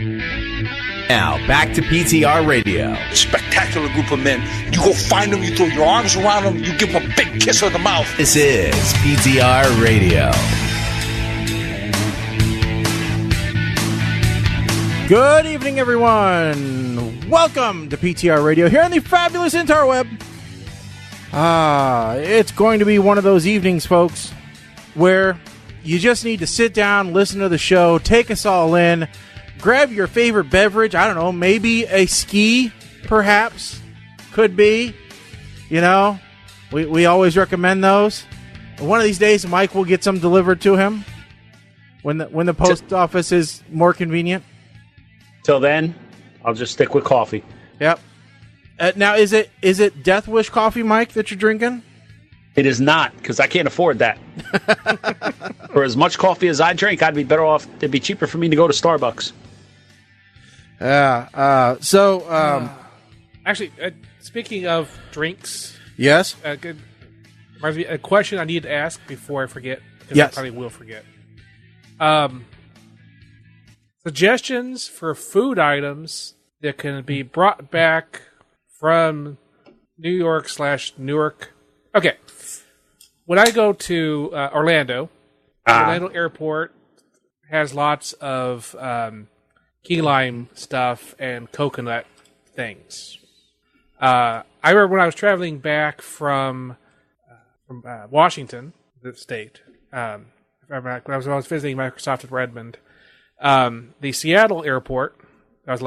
Now, back to PTR Radio. Spectacular group of men. You go find them, you throw your arms around them, you give them a big kiss on the mouth. This is PTR Radio. Good evening, everyone. Welcome to PTR Radio here on the fabulous interweb. It's going to be one of those evenings, folks, where you just need to sit down, listen to the show, take us all in, grab your favorite beverage. I don't know, maybe a ski, perhaps, could be. You know, we always recommend those. One of these days, Mike will get some delivered to him when the post office is more convenient. Till then, I'll just stick with coffee. Yep. Now, is it Death Wish coffee, Mike, that you're drinking? It is not, because I can't afford that. For as much coffee as I drink, I'd be better off. It'd be cheaper for me to go to Starbucks. Actually, speaking of drinks, yes, a question I need to ask before I forget, because yes. I probably will forget. Suggestions for food items that can be brought back from New York/Newark. Okay, when I go to Orlando Airport has lots of key lime stuff and coconut things. I remember when I was traveling back from Washington, the state, when I was visiting Microsoft at Redmond, the Seattle airport, I was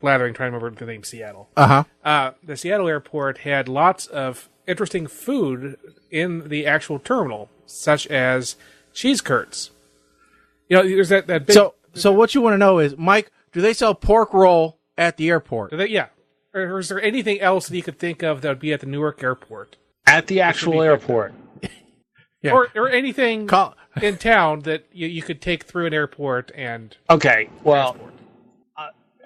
blathering trying to remember the name Seattle. The Seattle airport had lots of interesting food in the actual terminal, such as cheese curds. You know, there's that big... So what you want to know is, Mike, do they sell pork roll at the airport? Yeah. Or is there anything else that you could think of that would be at the Newark airport? At the actual airport. Yeah. Or anything in town that you could take through an airport and... Okay, well,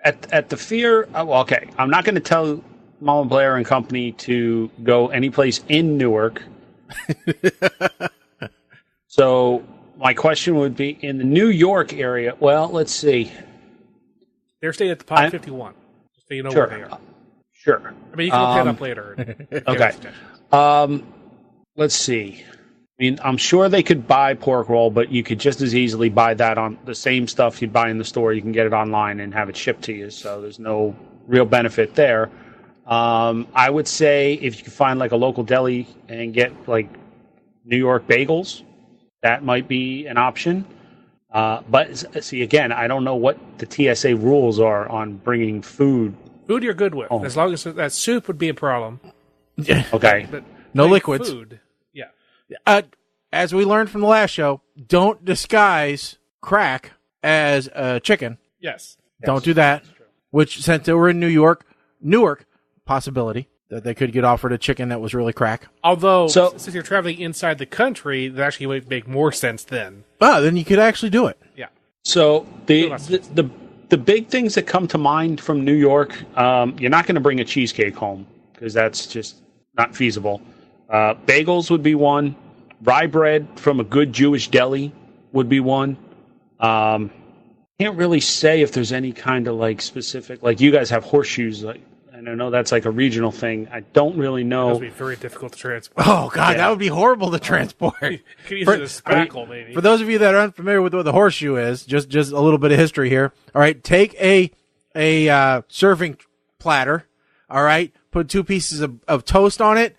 at the fear... okay, I'm not going to tell Mullen Blair and company to go anyplace in Newark. So my question would be, in the New York area, well, let's see. They're staying at the Pod 51, so you know where they are. Sure. I mean, you can look that up later. Okay. Let's see. I mean, I'm sure they could buy pork roll, but you could just as easily buy that on the same stuff you'd buy in the store. You can get it online and have it shipped to you, so there's no real benefit there. I would say if you could find like a local deli and get like New York bagels, that might be an option. But see, again, I don't know what the TSA rules are on bringing food. Food you're good with, as long as that soup would be a problem. Okay. But no liquids. Food, yeah. As we learned from the last show, don't disguise crack as chicken. Yes. Don't do that. Which, since they were in Newark, possibility that they could get offered a chicken that was really crack. Although, since you're traveling inside the country, that actually would make more sense then. Then you could actually do it. Yeah. So the big things that come to mind from New York, you're not going to bring a cheesecake home because that's just not feasible. Bagels would be one. Rye bread from a good Jewish deli would be one. Can't really say if there's any kind of like specific, like you guys have horseshoes, like, and I know that's like a regional thing. I don't really know. That would be very difficult to transport. Oh, God, that would be horrible to transport. You could use it as spackle, maybe. For those of you that are unfamiliar with what the horseshoe is, just a little bit of history here. All right, take a serving platter, all right, put 2 pieces of toast on it,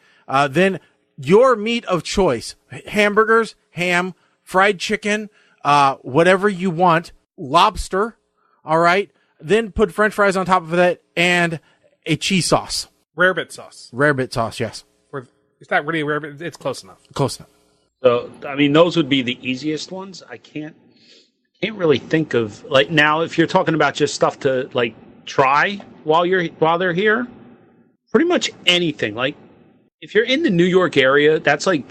then your meat of choice, hamburgers, ham, fried chicken, whatever you want, lobster, all right, then put French fries on top of that, and a cheese sauce. Rarebit sauce. Rarebit sauce, yes. It's not really rarebit. It's close enough. Close enough. So, I mean, those would be the easiest ones. I can't really think of, like, now if you're talking about just stuff to like try while they're here, pretty much anything. Like, if you're in the New York area, that's like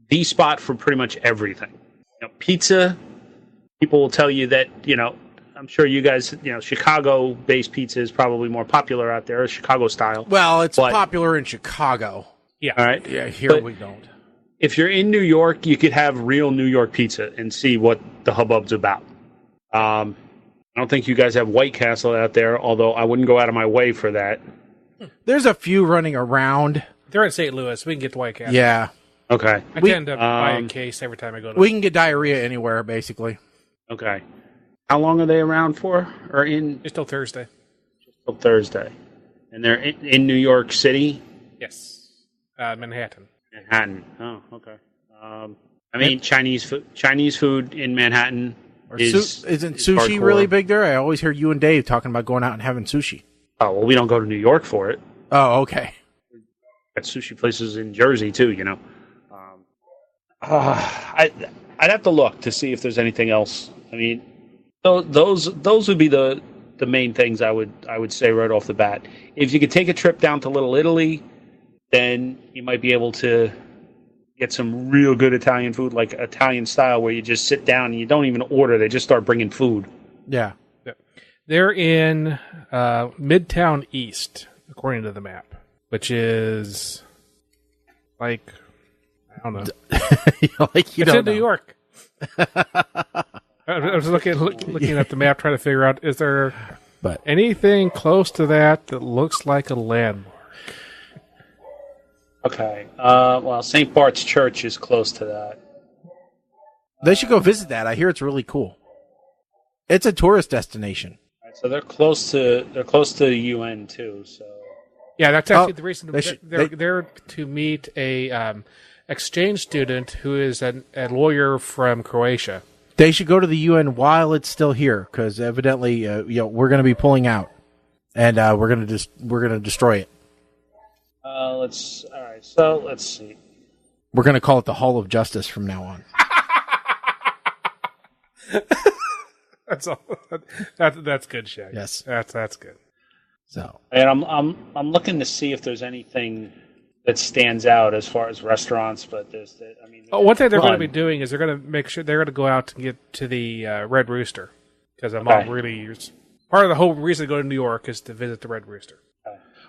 the spot for pretty much everything. You know, pizza. People will tell you that, you know, I'm sure you guys, you know, Chicago-based pizza is probably more popular out there, Chicago style. Well, it's popular in Chicago. Yeah. All right. Yeah, here we don't. If you're in New York, you could have real New York pizza and see what the hubbub's about. I don't think you guys have White Castle out there, although I wouldn't go out of my way for that. There's a few running around. They're in St. Louis. We can get to White Castle. Yeah. Okay. I tend to buy a case every time I go to We can get diarrhea anywhere, basically. Okay. How long are they around for? Or in It's till Thursday. till Thursday? And they're in New York City? Yes. Manhattan. Manhattan. Oh, okay. I mean, Chinese food in Manhattan Isn't sushi hardcore. really big there? I always hear you and Dave talking about going out and having sushi. Oh, well, we don't go to New York for it. Oh, okay. Got sushi places in Jersey too, you know. I'd have to look to see if there's anything else. I mean, those would be the main things I would say right off the bat. If you could take a trip down to Little Italy, then you might be able to get some real good Italian food, like Italian style, where you just sit down and you don't even order; they just start bringing food. Yeah. They're in Midtown East, according to the map, which is like, I don't know. Like you It's don't in New know. York. I was looking at the map, trying to figure out, is there anything close to that looks like a landmark? Okay. Well, St. Bart's Church is close to that. They should go visit that. I hear it's really cool. It's a tourist destination. So they're close to UN too. So Yeah, that's actually the reason. they They're to meet a exchange student who is a lawyer from Croatia. They should go to the UN while it's still here, because evidently, we're going to be pulling out, and we're going to destroy it. let's see. We're going to call it the Hall of Justice from now on. That's all. That's good, Shag. Yes. That's good. So, And I'm looking to see if there's anything that stands out as far as restaurants, but One thing they're going to be doing is they're going to make sure they're going to go out and get to the Red Rooster, because I'm all really part of the whole reason to go to New York is to visit the Red Rooster.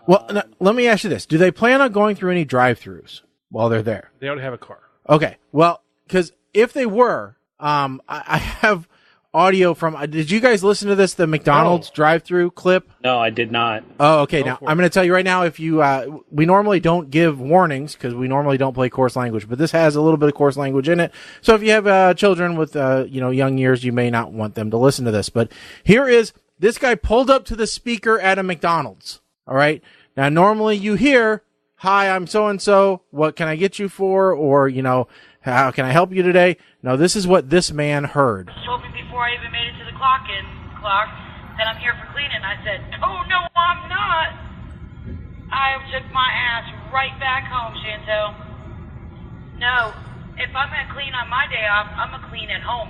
well, now, let me ask you this: do they plan on going through any drive-throughs while they're there? They don't have a car. Okay, well, because if they were, I have audio from. Did you guys listen to this? The McDonald's drive-through clip. No, I did not. Oh, okay. Now I'm going to tell you right now. If you, we normally don't give warnings because we normally don't play coarse language, but this has a little bit of coarse language in it. So if you have children with young years, you may not want them to listen to this. But here is this guy pulled up to the speaker at a McDonald's. All right. Now normally you hear, "Hi, I'm so and so. What can I get you for?" Or how can I help you today? No, this is what this man heard. Told me before I even made it to the clock that I'm here for cleaning. I said, "Oh no, I'm not." I took my ass right back home, Chantel. No, if I'm gonna clean on my day off, I'm gonna clean at home.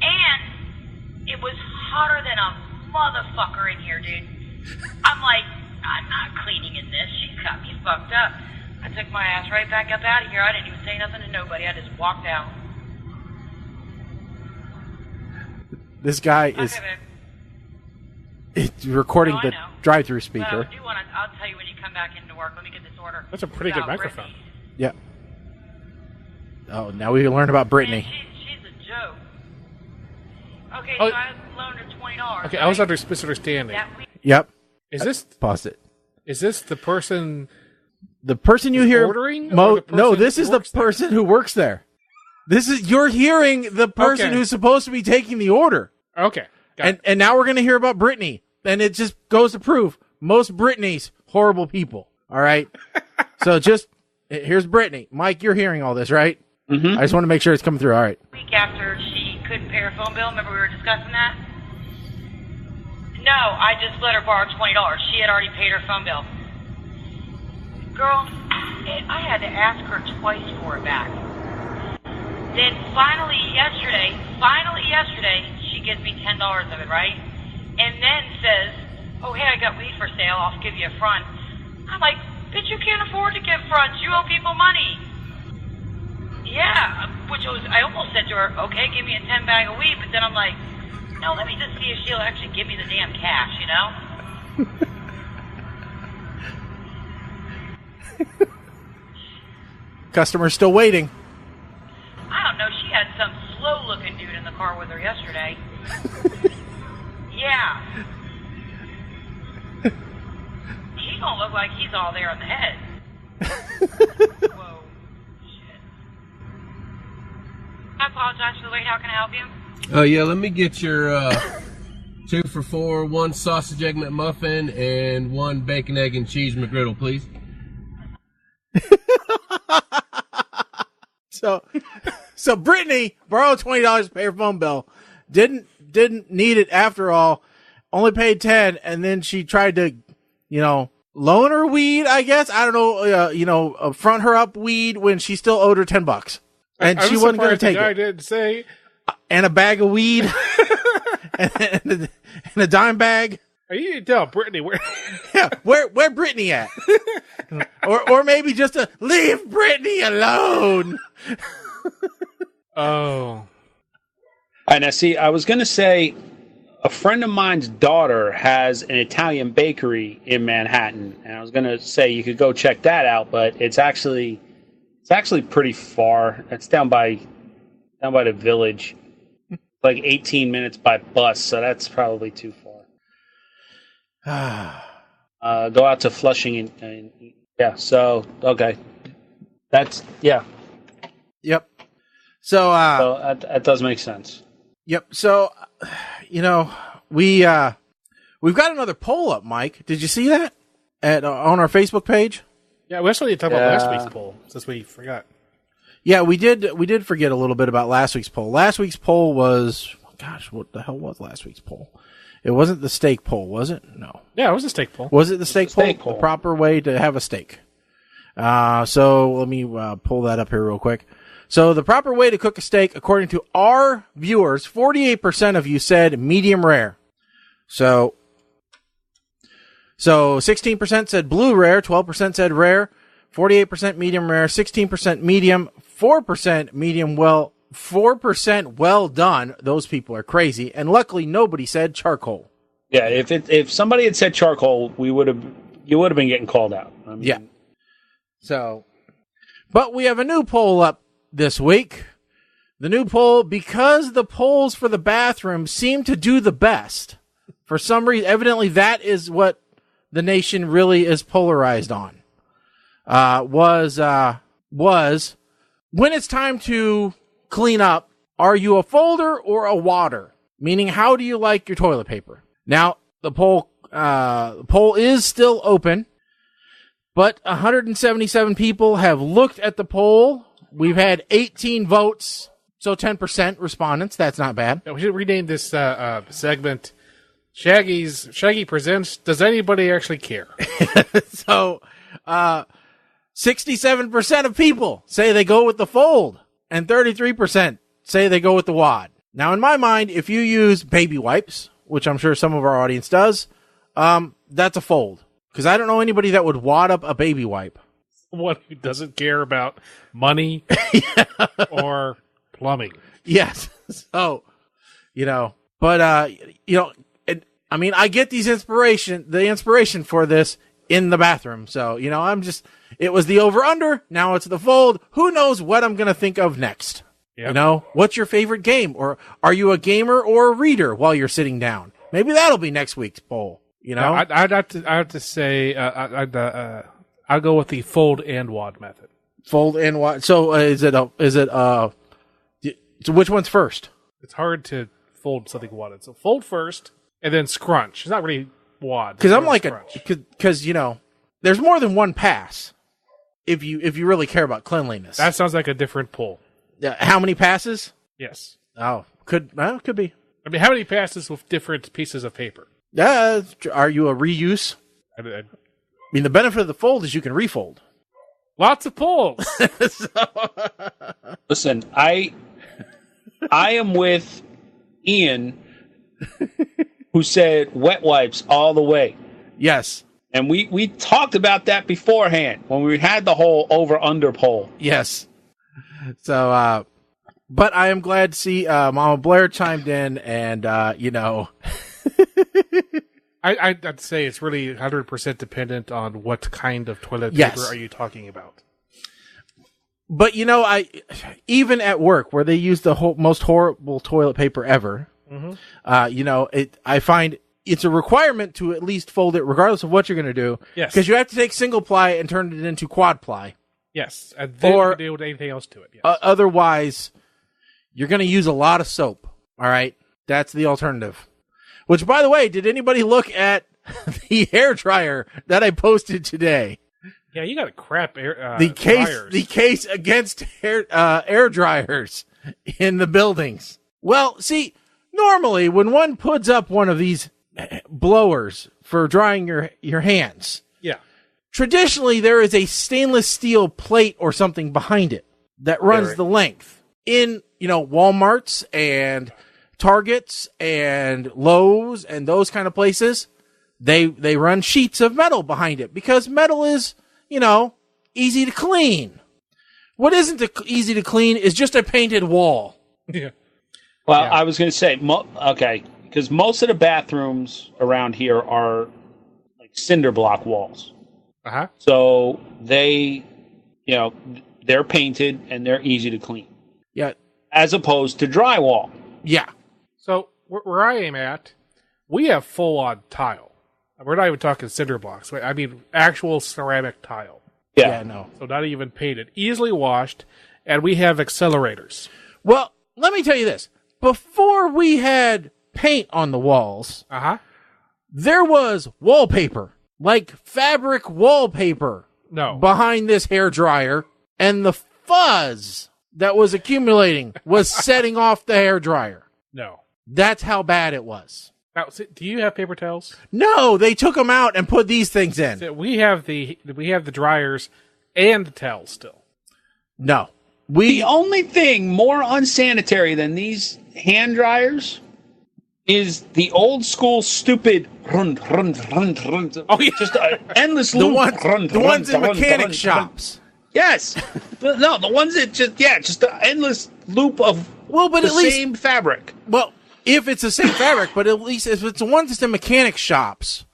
And it was hotter than a motherfucker in here, dude. I'm like, I'm not cleaning in this. She got me fucked up. I took my ass right back up out of here. I didn't even say nothing to nobody. I just walked out. This guy is recording the drive-through speaker. Well, I'll tell you when you come back into work. Let me get this order. That's a pretty good microphone. Yeah. Oh, now we can learn about Brittany. Man, she's a joke. Okay, Oh. so I loaned her $20. Okay, I was under misunderstanding. Yep. Is this Pause it. the person? The person you hear ordering? Or the person no, this who is the works there? person who works there. You're hearing the person Okay. who's supposed to be taking the order. Okay, got it. And now we're going to hear about Brittany. And it just goes to prove most Brittany's horrible people. All right. So here's Brittany. Mike, you're hearing all this, right? Mm-hmm. I just want to make sure it's coming through. All right. Week after she couldn't pay her phone bill. Remember we were discussing that? No, I just let her borrow $20. She had already paid her phone bill. Girl, I had to ask her twice for it back. Then finally yesterday, she gives me $10 of it, right? And then says, "Oh, hey, I got weed for sale. I'll give you a front." I'm like, "Bitch, you can't afford to give fronts. You owe people money." Yeah, I almost said to her, "Okay, give me a 10 bag of weed," but then I'm like, no, let me just see if she'll actually give me the damn cash, you know? Customer's still waiting. I don't know. She had some slow-looking dude in the car with her yesterday. Yeah. He don't look like he's all there in the head. Whoa. Shit. I apologize for the wait. How can I help you? Yeah, let me get your 2 for $4, 1 sausage egg McMuffin, and 1 bacon, egg, and cheese McGriddle, please. So Brittany borrowed $20 to pay her phone bill. Didn't need it after all. Only paid $10, and then she tried to, loan her weed, I guess. I don't know, front her up weed when she still owed her $10. And she wasn't going to take it. I didn't say. And a bag of weed. and a dime bag. Are you to tell Brittany where? Yeah, where Brittany at? or maybe just to leave Brittany alone. Oh. And I see. I was going to say, a friend of mine's daughter has an Italian bakery in Manhattan, and I was going to say you could go check that out, but it's actually pretty far. It's down by the village, like 18 minutes by bus, so that's probably too far. Go out to Flushing and yeah. So okay, that's yeah. Yep. So that does make sense. Yep. So, we've got another poll up, Mike. Did you see that on our Facebook page? Yeah, we also need to talk about last week's poll since we forgot. Yeah, we did forget a little bit about last week's poll. Last week's poll was, what the hell was last week's poll? It wasn't the steak poll, was it? No. Yeah, it was a steak poll. Was it the steak poll? The proper way to have a steak. So let me pull that up here real quick. So the proper way to cook a steak, according to our viewers, 48% of you said medium rare. So 16% said blue rare, 12% said rare, 48% medium rare, 16% medium, 4% medium well, 4% well done. Those people are crazy. And luckily nobody said charcoal. Yeah, if somebody had said charcoal, you would have been getting called out. I mean, yeah. So, but we have a new poll up this week. The new poll, because the polls for the bathroom seem to do the best. For some reason, evidently that is what the nation really is polarized on. Was when it's time to clean up, are you a folder or a wader? Meaning, how do you like your toilet paper? Now, the poll is still open, but 177 people have looked at the poll. We've had 18 votes, so 10% respondents. That's not bad. We should rename this segment Shaggy Presents Does Anybody Actually Care? So, 67% of people say they go with the fold, and 33% say they go with the wad. Now, in my mind, if you use baby wipes, which I'm sure some of our audience does, that's a fold. Because I don't know anybody that would wad up a baby wipe. One who doesn't care about money or plumbing. Yes. So, but, I get the inspiration for this in the bathroom. So, it was the over-under. Now it's the fold. Who knows what I'm going to think of next? Yep. What's your favorite game? Or are you a gamer or a reader while you're sitting down? Maybe that'll be next week's poll. I'd have to say, I'll go with the fold and wad method. Fold and wad. So so which one's first? It's hard to fold something wadded. So fold first and then scrunch. It's not really wad. Because I'm like because there's more than one pass. If you really care about cleanliness. That sounds like a different pull. How many passes? Yes. Oh, could be. I mean, how many passes with different pieces of paper? Are you a reuse? I mean, the benefit of the fold is you can refold. Lots of pulls. Listen, I am with Ian, who said wet wipes all the way. Yes. And we talked about that beforehand when we had the whole over-under poll. Yes. So, but I am glad to see Mama Blair chimed in and, I'd say it's really 100% dependent on what kind of toilet paper are you talking about. But I even at work where they use the most horrible toilet paper ever, I find it's a requirement to at least fold it regardless of what you're going to do. Yes. Because you have to take single ply and turn it into quad ply. Yes. And then you can do anything else to it. Yes. Otherwise, you're going to use a lot of soap. All right. That's the alternative. Which, by the way, did anybody look at the hair dryer that I posted today? Yeah, you got a crap air. The dryers. case against air dryers in the buildings. Well, see, normally when one puts up one of these blowers for drying your hands, yeah, traditionally there is a stainless steel plate or something behind it that runs the length. In Walmarts and Targets and Lowe's and those kind of places, they run sheets of metal behind it because metal is easy to clean. What isn't easy to clean is just a painted wall. Yeah. Well, I was going to say, because most of the bathrooms around here are like cinder block walls. Uh-huh. So they're painted and they're easy to clean. Yeah. As opposed to drywall. Yeah. So where I am at, we have full-on tile. We're not even talking cinder blocks. I mean actual ceramic tile. Yeah, no. So not even painted. Easily washed, and we have accelerators. Well, let me tell you this. Before we had paint on the walls, there was wallpaper, like fabric wallpaper behind this hair dryer, and the fuzz that was accumulating was setting off the hair dryer. No. That's how bad it was. Now, do you have paper towels? No, they took them out and put these things in. So we have the dryers and the towels still. No. The only thing more unsanitary than these hand dryers is the old school stupid run. Oh, yeah. Just an endless loop. The ones in mechanic shops. Yes. No, the ones that just an endless loop of but the at least, same fabric. Well, if it's the same fabric, but at least if it's the ones that's in mechanic shops,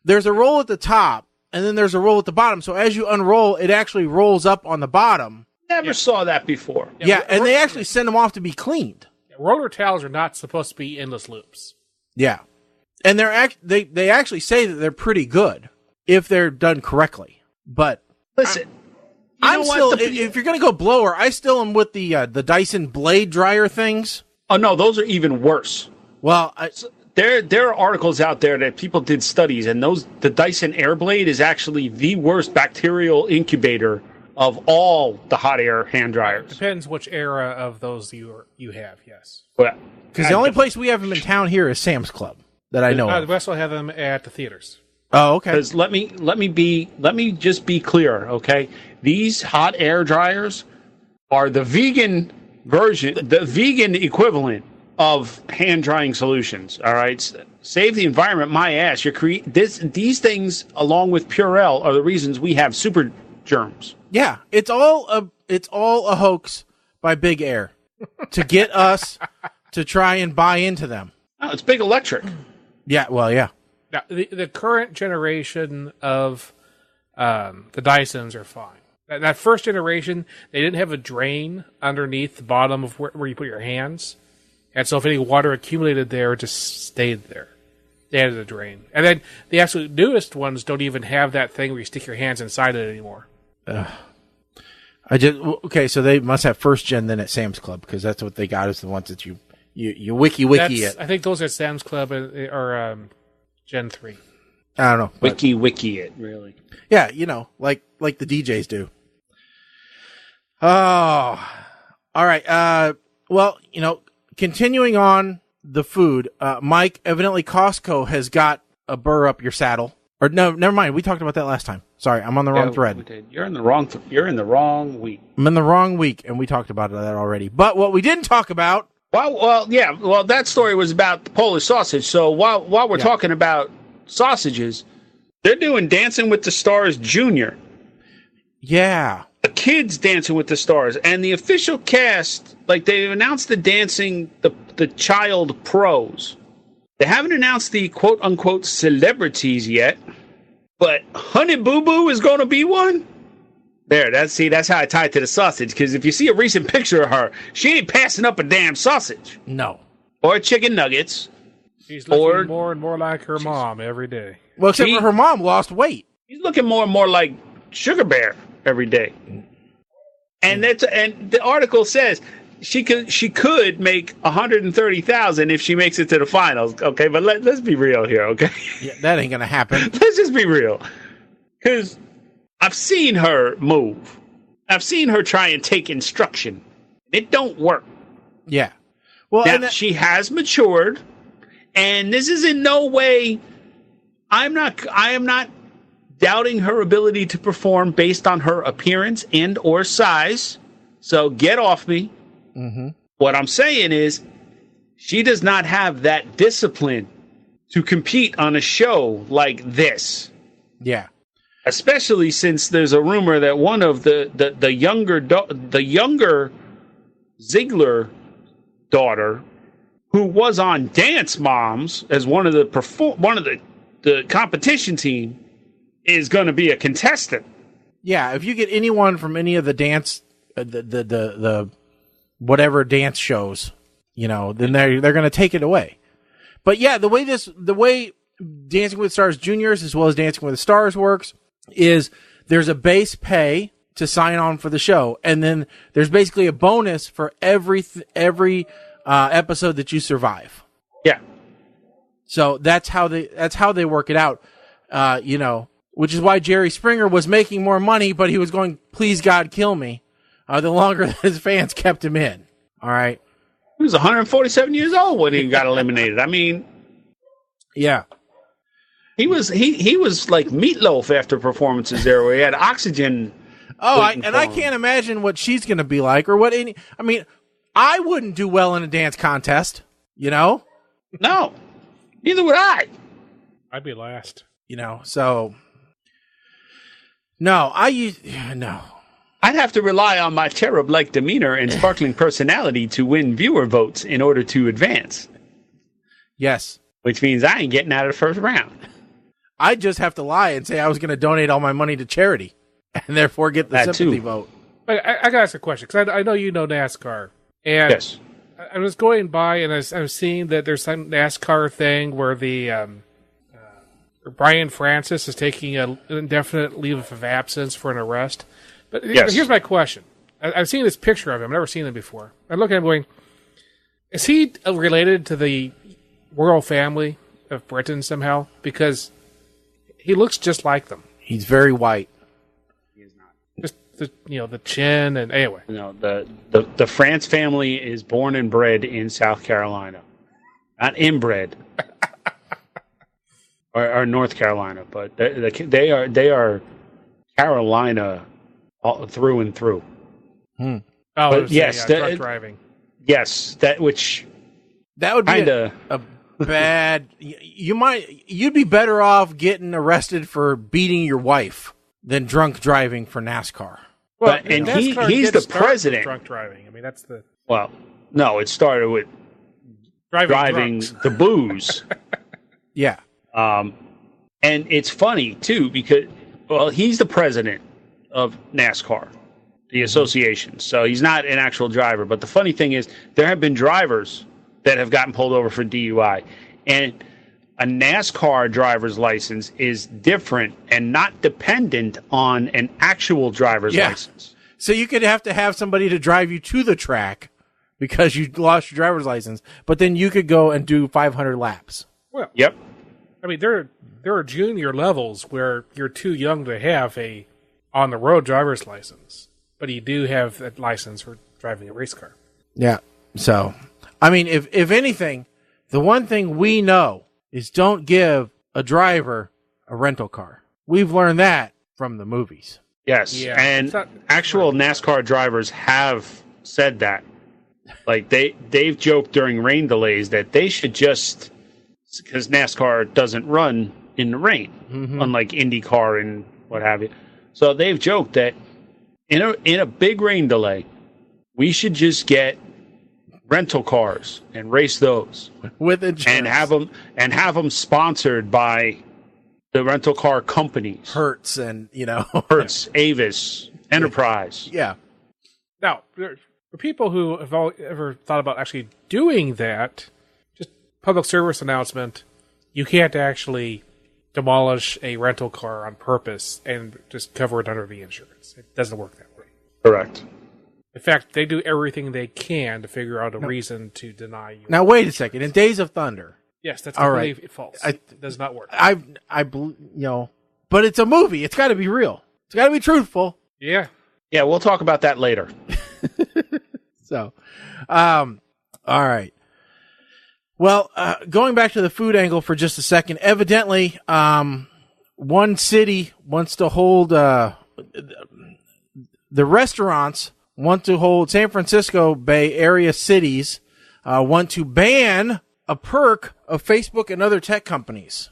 there's a roll at the top and then there's a roll at the bottom. So as you unroll, it actually rolls up on the bottom. Never saw that before. Yeah, and they actually send them off to be cleaned. Roller towels are not supposed to be endless loops. Yeah. And they actually say that they're pretty good if they're done correctly. But listen, I'm still if you're going to go blower, I still am with the Dyson blade dryer things. Oh no, those are even worse. Well, there are articles out there that people did studies, and the Dyson Airblade is actually the worst bacterial incubator of all the hot air hand dryers. Depends which era of those you have. Yes. Well, because the only place we have them in town here is Sam's Club that I know of. We also have them at the theaters. Oh, okay. Because let me just be clear, okay? These hot air dryers are the vegan version, the vegan equivalent of hand drying solutions. All right, save the environment, my ass. These things, along with Purell, are the reasons we have super germs. Yeah, it's all a hoax by Big Air to get us to try and buy into them. Oh, it's Big Electric. Yeah, well, yeah. Now, the current generation of the Dysons are fine. That first generation, they didn't have a drain underneath the bottom of where you put your hands. And so if any water accumulated there, it just stayed there. They added a drain. And then the absolute newest ones don't even have that thing where you stick your hands inside it anymore. Okay, so they must have first gen then at Sam's Club, because that's what they got is the ones that you wiki it. I think those at Sam's Club are Gen 3. I don't know. Wiki it, really. Yeah, like the DJs do. Oh, all right. Well, continuing on the food, Mike, evidently Costco has got a burr up your saddle. Or no, never mind. We talked about that last time. Sorry, I'm on the wrong thread. We did. You're in the wrong week. I'm in the wrong week, and we talked about that already. But what we didn't talk about. Well, that story was about the Polish sausage. So while we're talking about sausages, they're doing Dancing with the Stars Junior. Yeah. The kids Dancing with the Stars, and the official cast, like they've announced the child pros. They haven't announced the quote unquote celebrities yet, but Honey Boo Boo is going to be one. There, that's how I tie it to the sausage. Because if you see a recent picture of her, she ain't passing up a damn sausage No. or chicken nuggets. She's looking more and more like her mom every day. Well, except for her mom lost weight. She's looking more and more like Sugar Bear every day. And the article says she could make $130,000 if she makes it to the finals. Okay, but let's be real here. Okay, Yeah, that ain't gonna happen. let's just be real. Because I've seen her move. I've seen her try and take instruction. It don't work. Yeah. Well, Now, she has matured, and this is in no way. I am not doubting her ability to perform based on her appearance and or size. So get off me. Mm-hmm. What I'm saying is, she does not have that discipline to compete on a show like this. Yeah. Especially since there's a rumor that one of the younger Ziegler daughter, who was on Dance Moms as one of the competition team, is going to be a contestant. Yeah, if you get anyone from any of the dance, the whatever dance shows, then they're going to take it away. But yeah, the way Dancing with Stars Juniors as well as Dancing with the Stars works is there's a base pay to sign on for the show, and then there's basically a bonus for every episode that you survive. Yeah. So that's how they work it out. Which is why Jerry Springer was making more money, but he was going, "Please God, kill me." The longer that his fans kept him in. All right. He was 147 years old when he got eliminated. I mean, yeah. He was like Meatloaf after performances there, where he had oxygen. Oh, I can't imagine what she's going to be like, or what any. I mean, I wouldn't do well in a dance contest. No, neither would I. I'd be last. So no, no. I'd have to rely on my cherub-like demeanor and sparkling personality to win viewer votes in order to advance. Yes, which means I ain't getting out of the first round. I just have to lie and say I was going to donate all my money to charity, and therefore get the sympathy vote. I got to ask a question, because I know you know NASCAR. And yes. I was going by, and I was seeing that there's some NASCAR thing where Brian Francis is taking an indefinite leave of absence for an arrest. But here's my question. I've seen this picture of him. I've never seen him before. I look at him going, is he related to the royal family of Britain somehow? Because he looks just like them. He's very white. He is not. Just the chin, and anyway. No, the France family is born and bred in South Carolina, not inbred, or North Carolina, but they are Carolina through and through. Oh, but yes, drunk driving. Yes, that would be a bad. You'd be better off getting arrested for beating your wife than drunk driving for NASCAR. Well, and he's the president. Drunk driving. I mean, that's the. Well, no, it started with driving the booze. Yeah. And it's funny too because he's the president of NASCAR, the association. So he's not an actual driver. But the funny thing is, there have been drivers that have gotten pulled over for DUI, and a NASCAR driver's license is different and not dependent on an actual driver's license. So you could have to have somebody to drive you to the track because you lost your driver's license, but then you could go and do 500 laps. Well, yep. I mean, there are junior levels where you're too young to have a on-the-road driver's license, but you do have a license for driving a race car. Yeah. So, I mean, if anything, the one thing we know is don't give a driver a rental car. We've learned that from the movies. Yes, yeah, and actual NASCAR drivers have said that. Like, they've joked during rain delays that they should just, because NASCAR doesn't run in the rain, unlike IndyCar and what have you. So they've joked that in a big rain delay, we should just get rental cars and race those with insurance and have them sponsored by the rental car companies. Hertz and Hertz, Avis, Enterprise. Yeah. Now, for people who have ever thought about actually doing that, just public service announcement, you can't actually demolish a rental car on purpose and just cover it under the insurance. It doesn't work that way. Correct. In fact, they do everything they can to figure out a reason to deny you. Now, wait a second. In Days of Thunder. Yes, that's All completely right. false. It does not work. But it's a movie. It's got to be real. It's got to be truthful. Yeah. Yeah, we'll talk about that later. So, all right. Well, going back to the food angle for just a second, evidently, one city wants to hold, the restaurants want to hold San Francisco Bay Area cities, want to ban a perk of Facebook and other tech companies.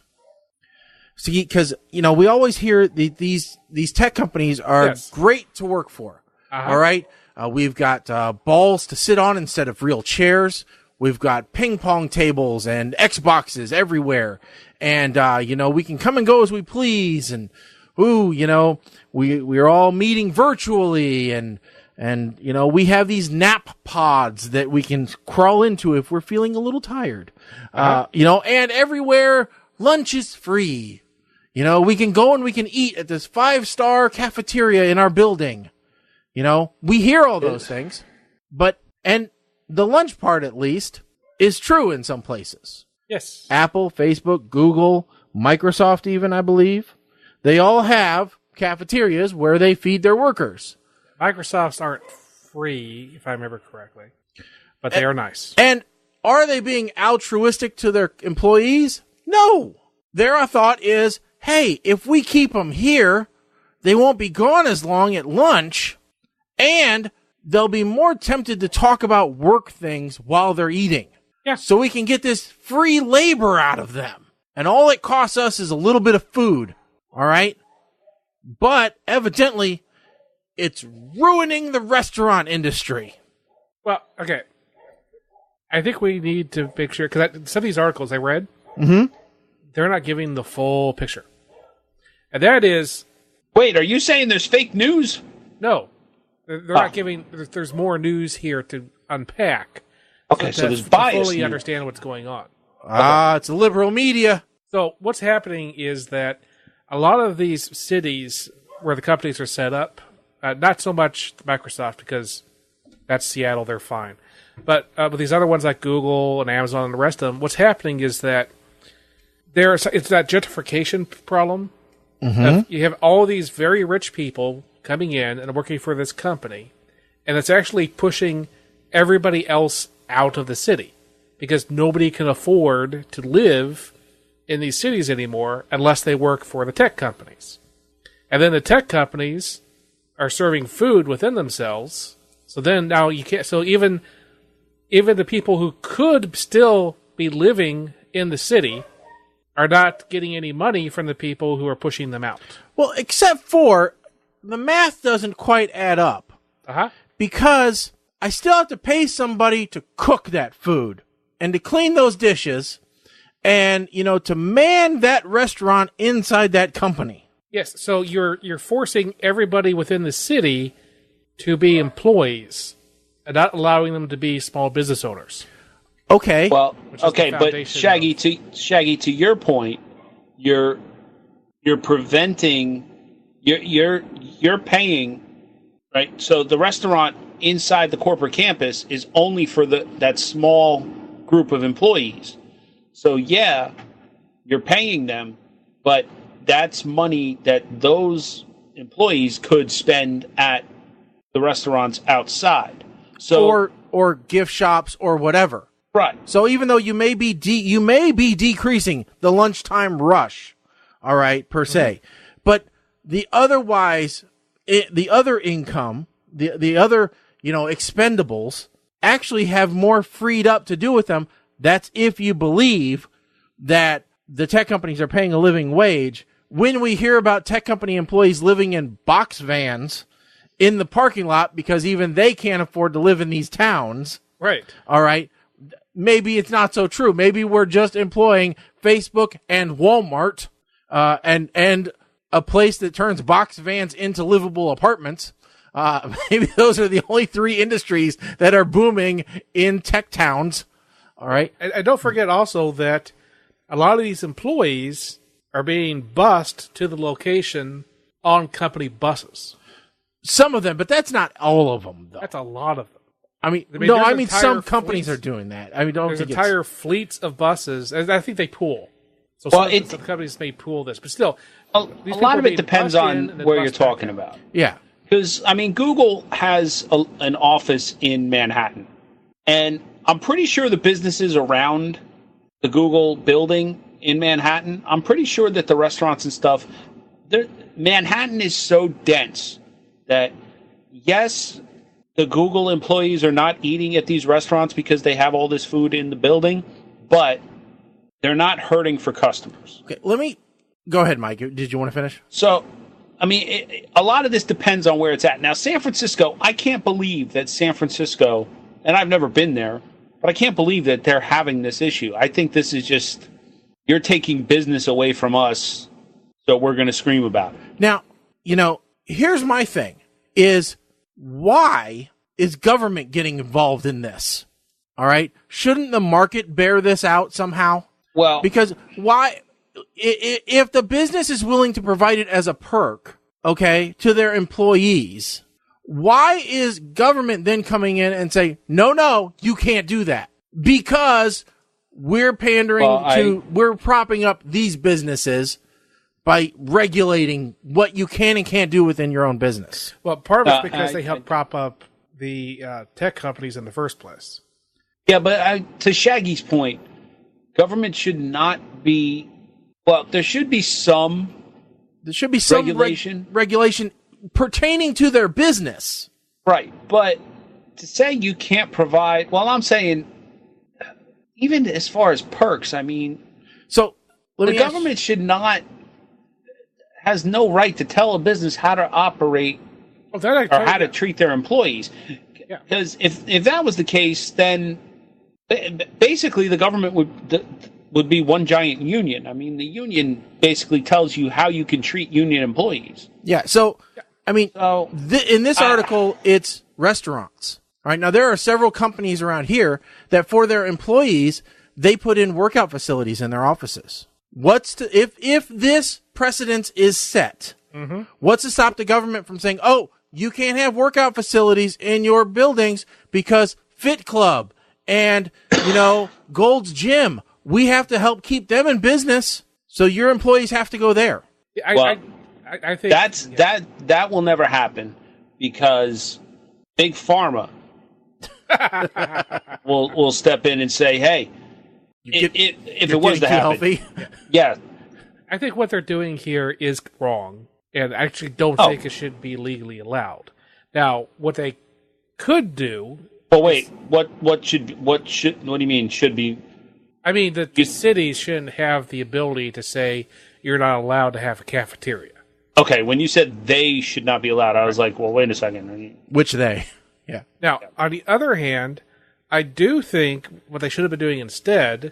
See, because, we always hear these tech companies are great to work for. Uh-huh. All right. We've got balls to sit on instead of real chairs. We've got ping pong tables and Xboxes everywhere. And, we can come and go as we please. And, we're all meeting virtually. And, we have these nap pods that we can crawl into if we're feeling a little tired. And everywhere lunch is free. We can go and we can eat at this 5-star cafeteria in our building. We hear all those things, and the lunch part, at least, is true in some places. Yes. Apple, Facebook, Google, Microsoft even, I believe. They all have cafeterias where they feed their workers. Microsoft's aren't free, if I remember correctly, but they are nice. And are they being altruistic to their employees? No. Their thought is, hey, if we keep them here, they won't be gone as long at lunch, and they'll be more tempted to talk about work things while they're eating. Yeah. So we can get this free labor out of them. And all it costs us is a little bit of food. All right? But evidently, it's ruining the restaurant industry. Well, okay. I think we need to make sure, because some of these articles I read, they're not giving the full picture. And that is... Wait, are you saying there's fake news? No. They're not giving... There's more news here to unpack. Okay, so there's bias to fully here. understand what's going on. It's liberal media. So what's happening is that a lot of these cities where the companies are set up, not so much Microsoft, because that's Seattle, they're fine. But with these other ones like Google and Amazon and the rest of them, what's happening is that it's that gentrification problem. You have all these very rich people coming in and working for this company, and it's actually pushing everybody else out of the city because nobody can afford to live in these cities anymore unless they work for the tech companies. And then the tech companies are serving food within themselves. So then now you can't. So even the people who could still be living in the city are not getting any money from the people who are pushing them out. Well, except for the math doesn't quite add up. Because I still have to pay somebody to cook that food and to clean those dishes and, to man that restaurant inside that company. Yes, so you're forcing everybody within the city to be employees and not allowing them to be small business owners. Okay. Well, okay, but Shaggy, to your point, you're preventing, you're paying, right? So the restaurant inside the corporate campus is only for that small group of employees. So yeah, you're paying them, but that's money that those employees could spend at the restaurants outside. So or gift shops or whatever. Right. So even though you may be decreasing the lunchtime rush, all right, per se, but the other income, the other, expendables actually have more freed up to do with them. That's if you believe that the tech companies are paying a living wage. When we hear about tech company employees living in box vans in the parking lot because even they can't afford to live in these towns. Right. All right. Maybe it's not so true. Maybe we're just employing Facebook and Walmart, and a place that turns box vans into livable apartments. Maybe those are the only 3 industries that are booming in tech towns. All right. And don't forget also that a lot of these employees are being bused to the location on company buses. Some of them, but that's not all of them, though. That's a lot of them. I mean there's some entire companies fleets. are doing that. I mean, don't There's think entire fleets of buses, and I think they pool. So Well, some companies may pool this, but still, A these lot people of are it being depends bused in on and then where you're bused back talking out. about. Yeah. Because, I mean, Google has an office in Manhattan. And I'm pretty sure the businesses around the Google building in Manhattan, I'm pretty sure that the restaurants and stuff, Manhattan is so dense that, yes, the Google employees are not eating at these restaurants because they have all this food in the building, but they're not hurting for customers. Okay, let me go ahead, Mike. Did you want to finish? So, I mean, a lot of this depends on where it's at. Now, San Francisco, I can't believe that San Francisco, and I've never been there, but I can't believe that they're having this issue. I think this is just, you're taking business away from us, so we're going to scream about it. Now, here's my thing, is why is government getting involved in this? All right? Shouldn't the market bear this out somehow? Well, Because why, if the business is willing to provide it as a perk, okay, to their employees, why is government then coming in and saying, no, you can't do that? Because we're pandering we're propping up these businesses by regulating what you can and can't do within your own business. Well, part of it's because they help prop up the tech companies in the first place. yeah, but to Shaggy's point, government should not be, well, there should be some Regulation pertaining to their business. Right, but to say you can't provide, well, I'm saying, even as far as perks, I mean, So the government has no right to tell a business how to operate or how to treat their employees. Yeah. Because if that was the case, then basically the government would be one giant union. I mean, the union basically tells you how you can treat union employees. Yeah. So, I mean, in this article, it's restaurants. All right. Now, there are several companies around here that for their employees, they put in workout facilities in their offices. If this precedence is set, what's to stop the government from saying, oh, you can't have workout facilities in your buildings because Fit Club and, Gold's Gym, we have to help keep them in business. So your employees have to go there. I think that will never happen because Big Pharma will step in and say, "Hey, if it was to happen, healthy. yeah." I think what they're doing here is wrong, and I actually don't think it should be legally allowed. Now, what they could do. But wait, what do you mean should be? I mean, the cities shouldn't have the ability to say you're not allowed to have a cafeteria. Okay, when you said they should not be allowed, I was like, well, wait a second. Which they? Yeah. Now, on the other hand, I do think what they should have been doing instead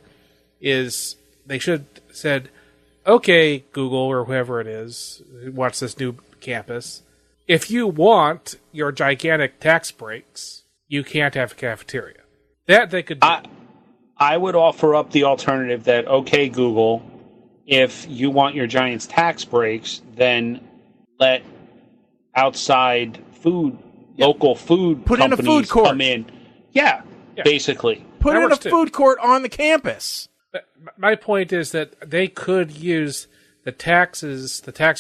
is they should have said, okay, Google or whoever it is who wants this new campus, if you want your gigantic tax breaks, you can't have a cafeteria. That they could do. I would offer up the alternative that, okay, Google, if you want your Giants tax breaks, then let outside local food Put in a companies food court. come in. Yeah, basically. Put That in a works too. food court on the campus. My point is that they could use the tax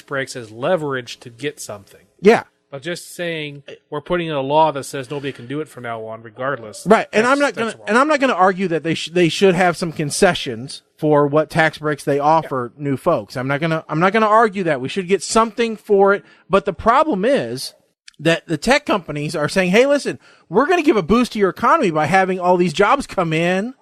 breaks as leverage to get something. Yeah. But just saying we're putting in a law that says nobody can do it from now on, regardless. Right, and I'm that's not gonna argue that they should have some concessions for what tax breaks they offer new folks. I'm not gonna argue that we should get something for it. But the problem is that the tech companies are saying, "Hey, listen, we're gonna give a boost to your economy by having all these jobs come in.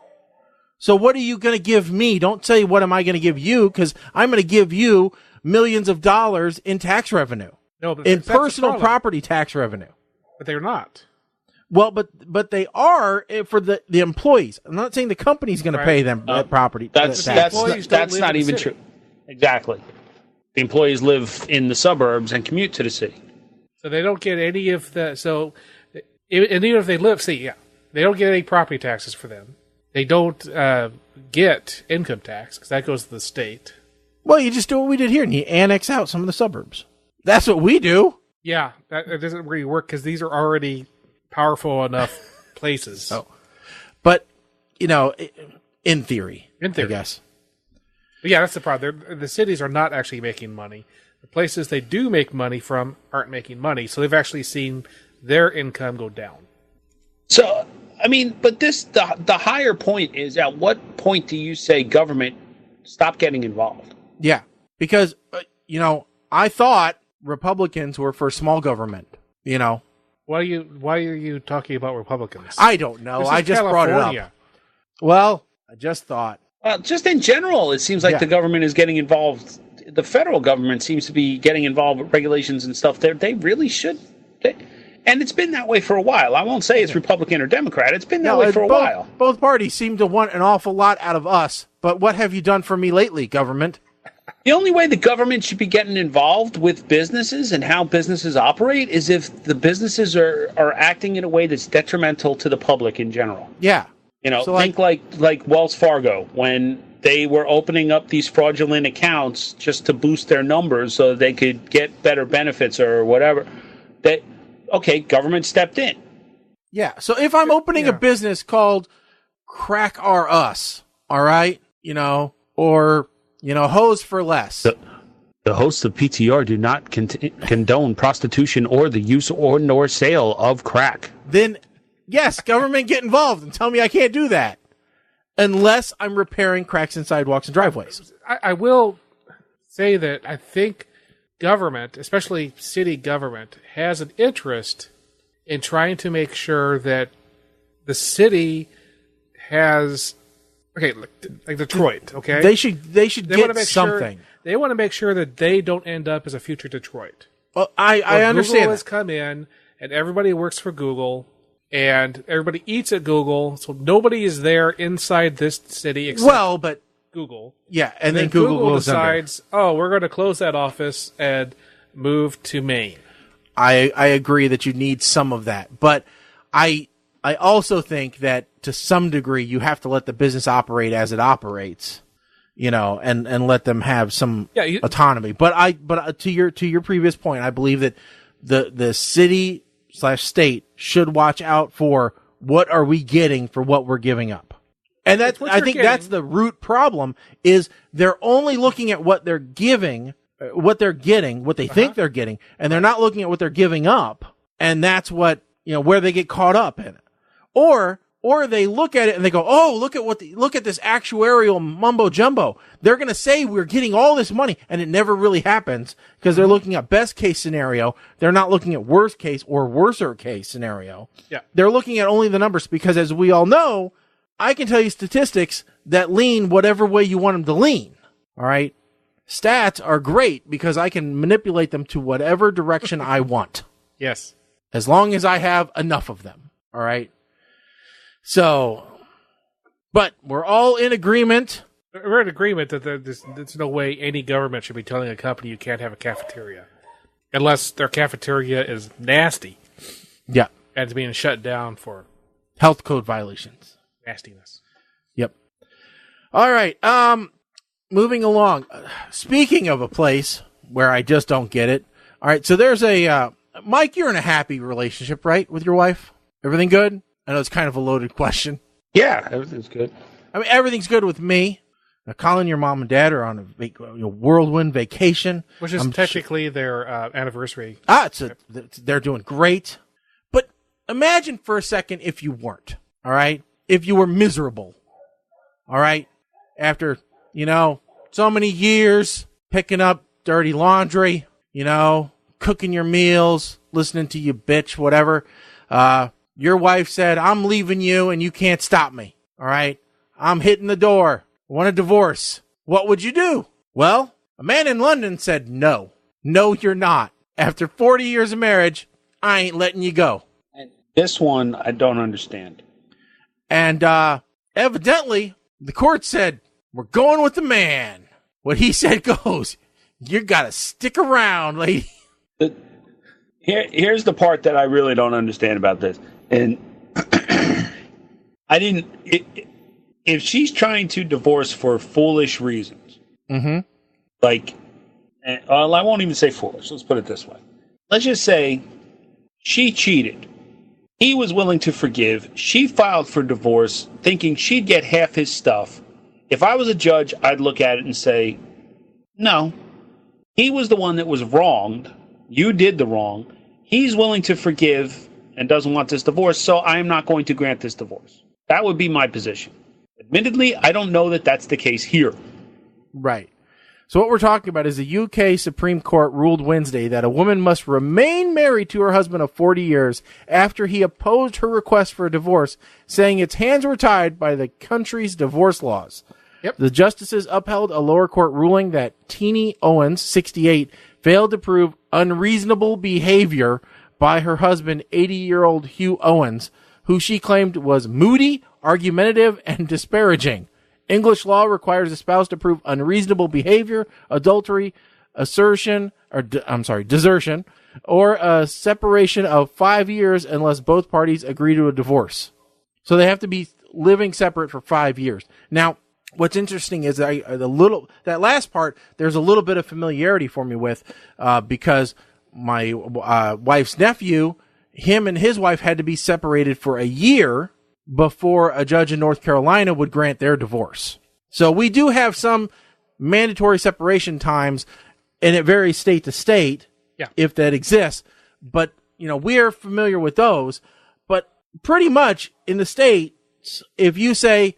So what are you gonna give me? Don't say what am I gonna give you, because I'm gonna give you millions of dollars in tax revenue." No, but in that's the personal problem. property tax revenue. But they're not. Well, but they are for the employees. I'm not saying the company's going to pay them property. That's employees don't that's live not in the even city. true. Exactly. The employees live in the suburbs and commute to the city. So they don't get any of the. So, and even if they live, they don't get any property taxes for them. They don't get income tax because that goes to the state. Well, you just do what we did here, and you annex out some of the suburbs. That's what we do. Yeah, that doesn't really work because these are already powerful enough places. Oh, but in theory, I guess. But yeah, that's the problem. The cities are not actually making money. The places they do make money from aren't making money, so they've actually seen their income go down. So, I mean, but the higher point is, at what point do you say government stop getting involved? Yeah, because, I thought Republicans were for small government, Why are you talking about Republicans? I don't know. I just brought it up. Well, I just thought. Well, just in general, it seems like the government is getting involved. The federal government seems to be getting involved with regulations and stuff. They really should. And it's been that way for a while. I won't say it's Republican or Democrat. It's been that way for a while. Both parties seem to want an awful lot out of us. But what have you done for me lately, government? The only way the government should be getting involved with businesses and how businesses operate is if the businesses are acting in a way that's detrimental to the public in general. Yeah. So think like Wells Fargo, when they were opening up these fraudulent accounts just to boost their numbers so they could get better benefits or whatever. Government stepped in. Yeah. So if I'm opening a business called Crack R Us, all right, or Hose for Less. The hosts of PTR do not condone prostitution or the use or nor sale of crack. Then, yes, government get involved and tell me I can't do that. Unless I'm repairing cracks in sidewalks and driveways. I will say that I think government, especially city government, has an interest in trying to make sure that the city has... Okay, like Detroit, okay? They should get something. They want to make sure that they don't end up as a future Detroit. Well, I understand Google has come in, and everybody works for Google, and everybody eats at Google, so nobody is there inside this city except Google. Yeah, and then Google decides, we're going to close that office and move to Maine. I agree that you need some of that, but I also think that to some degree you have to let the business operate as it operates, and let them have some autonomy. But to your previous point, I believe that the city / state should watch out for what are we getting for what we're giving up. And that's the root problem is they're only looking at what they're giving, what they're getting, what they think they're getting, and they're not looking at what they're giving up. And that's what, where they get caught up in it. Or they look at it and they go, oh, look at this actuarial mumbo jumbo. They're going to say we're getting all this money, and it never really happens because they're looking at best case scenario. They're not looking at worst case or worser case scenario. Yeah. They're looking at only the numbers because, as we all know, I can tell you statistics that lean whatever way you want them to lean. All right. Stats are great because I can manipulate them to whatever direction I want. Yes. As long as I have enough of them. All right. So, but we're all in agreement. We're in agreement that there's no way any government should be telling a company you can't have a cafeteria. Unless their cafeteria is nasty. Yeah. And it's being shut down for health code violations. Nastiness. Yep. All right. Moving along. Speaking of a place where I just don't get it. All right. So there's Mike, you're in a happy relationship, right? With your wife? Everything good? I know it's kind of a loaded question. Yeah, everything's good. I mean, everything's good with me. Now, Colin, your mom and dad are on a whirlwind vacation. Which is technically their anniversary. They're doing great. But imagine for a second if you weren't, all right? If you were miserable, all right? After, so many years picking up dirty laundry, cooking your meals, listening to you bitch, whatever. Your wife said, I'm leaving you and you can't stop me. All right. I'm hitting the door. I want a divorce. What would you do? Well, a man in London said, no, you're not. After 40 years of marriage, I ain't letting you go. And this one, I don't understand. And, evidently the court said, we're going with the man. What he said goes. You got to stick around, lady. Here's the part that I really don't understand about this. And I didn't. If she's trying to divorce for foolish reasons, like, well, I won't even say foolish. Let's put it this way. Let's just say she cheated. He was willing to forgive. She filed for divorce, thinking she'd get half his stuff. If I was a judge, I'd look at it and say, no, he was the one that was wronged. You did the wrong. He's willing to forgive and doesn't want this divorce, so I am not going to grant this divorce. That would be my position. Admittedly, I don't know that that's the case here. Right. So what we're talking about is the UK Supreme Court ruled Wednesday that a woman must remain married to her husband of 40 years after he opposed her request for a divorce, saying its hands were tied by the country's divorce laws. Yep. The justices upheld a lower court ruling that Teenie Owens, 68, failed to prove unreasonable behavior by her husband, 80-year-old Hugh Owens, who she claimed was moody, argumentative, and disparaging. English law requires a spouse to prove unreasonable behavior, adultery, desertion, or a separation of 5 years unless both parties agree to a divorce. So they have to be living separate for 5 years. Now, what's interesting is that last part, there's a little bit of familiarity for me with, because my wife's nephew, him and his wife had to be separated for a year before a judge in North Carolina would grant their divorce. So we do have some mandatory separation times, and it varies state to state, if that exists. But, we're familiar with those. But pretty much in the States, if you say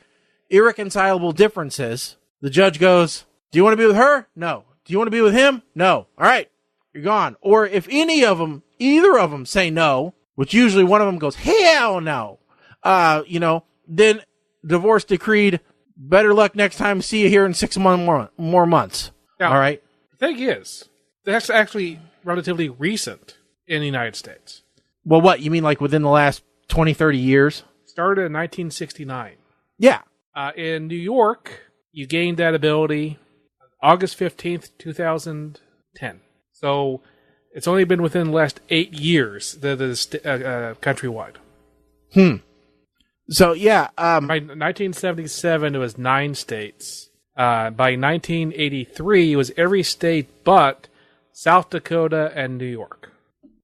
irreconcilable differences, the judge goes, do you want to be with her? No. Do you want to be with him? No. All right, you're gone. Or if either of them say no, which usually one of them goes, hell no. Then divorce decreed, better luck next time, see you here in 6 more months. Now, all right? The thing is, that's actually relatively recent in the United States. Well, what? You mean like within the last 20, 30 years? Started in 1969. Yeah. In New York, you gained that ability August 15th, 2010. So it's only been within the last 8 years, countrywide. So, yeah. By 1977, it was 9 states. By 1983, it was every state but South Dakota and New York.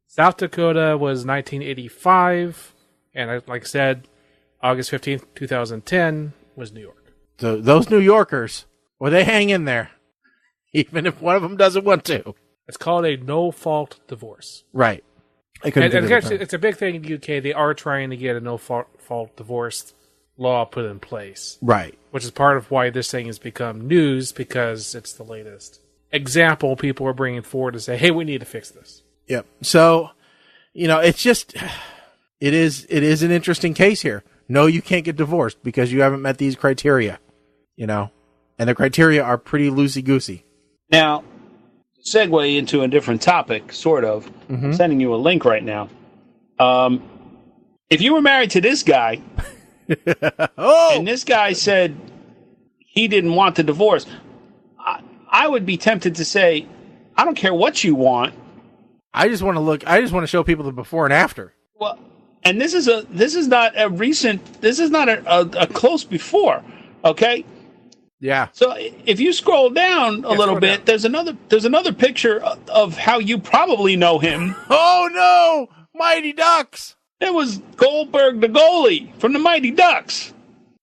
South Dakota was 1985, and like I said, August 15th, 2010 was New York. So those New Yorkers, well, they hang in there, even if one of them doesn't want to. It's called a no-fault divorce. Right. And actually, it's a big thing in the UK. They are trying to get a no-fault divorce law put in place. Right. Which is part of why this thing has become news, because it's the latest example people are bringing forward to say, hey, we need to fix this. Yep. So, it's just, it is an interesting case here. No, you can't get divorced because you haven't met these criteria, and the criteria are pretty loosey-goosey. Now, segue into a different topic, sort of. Mm-hmm. I'm sending you a link right now. If you were married to this guy, and this guy said he didn't want the divorce, I would be tempted to say, I don't care what you want. I just want to show people the before and after. Well, and this is not a close before, okay? Yeah. So if you scroll down a little bit, there's another picture of how you probably know him. Oh no, Mighty Ducks! It was Goldberg, the goalie from the Mighty Ducks.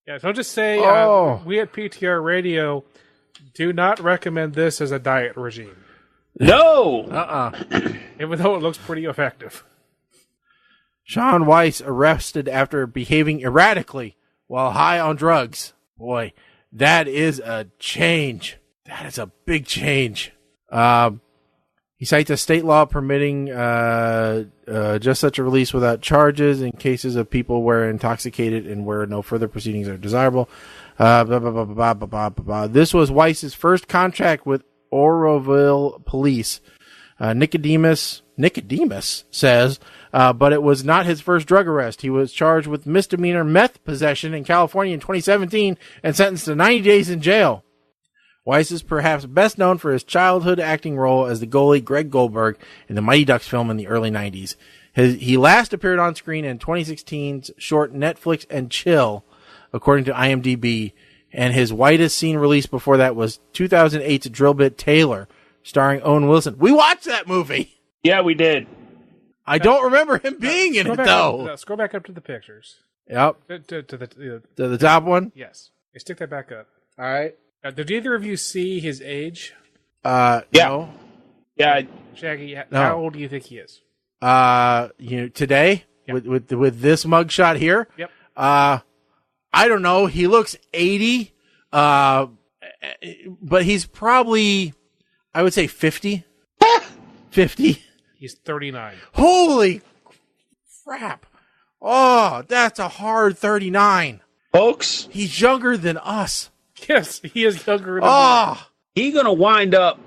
Yeah, so I'll just say, we at PTR Radio do not recommend this as a diet regime. No. Even though it looks pretty effective. Sean Weiss arrested after behaving erratically while high on drugs. Boy, that is a change. That is a big change. He cites a state law permitting just such a release without charges in cases of people where intoxicated and where no further proceedings are desirable. This was Weiss's first contract with Oroville police. Nicodemus says, but it was not his first drug arrest. He was charged with misdemeanor meth possession in California in 2017 and sentenced to 90 days in jail. Weiss is perhaps best known for his childhood acting role as the goalie Greg Goldberg in the Mighty Ducks film in the early 90s. He last appeared on screen in 2016's short Netflix and Chill, according to IMDb, and his widest scene release before that was 2008's Drillbit Taylor, starring Owen Wilson. We watched that movie! Yeah, we did. I don't remember him being in it, though. Scroll back up to the pictures. Yep. To the top one? Yes. Hey, stick that back up. All right. Did either of you see his age? Yeah. No. Yeah. Shaggy, No. how old do you think he is? Today, Yep. with this mugshot here, Yep. I don't know. He looks 80, but he's probably, I would say 50. 50. He's 39. Holy crap. Oh, that's a hard 39. Folks, He's younger than us. Yes, he is younger than Oh, he's going to wind up.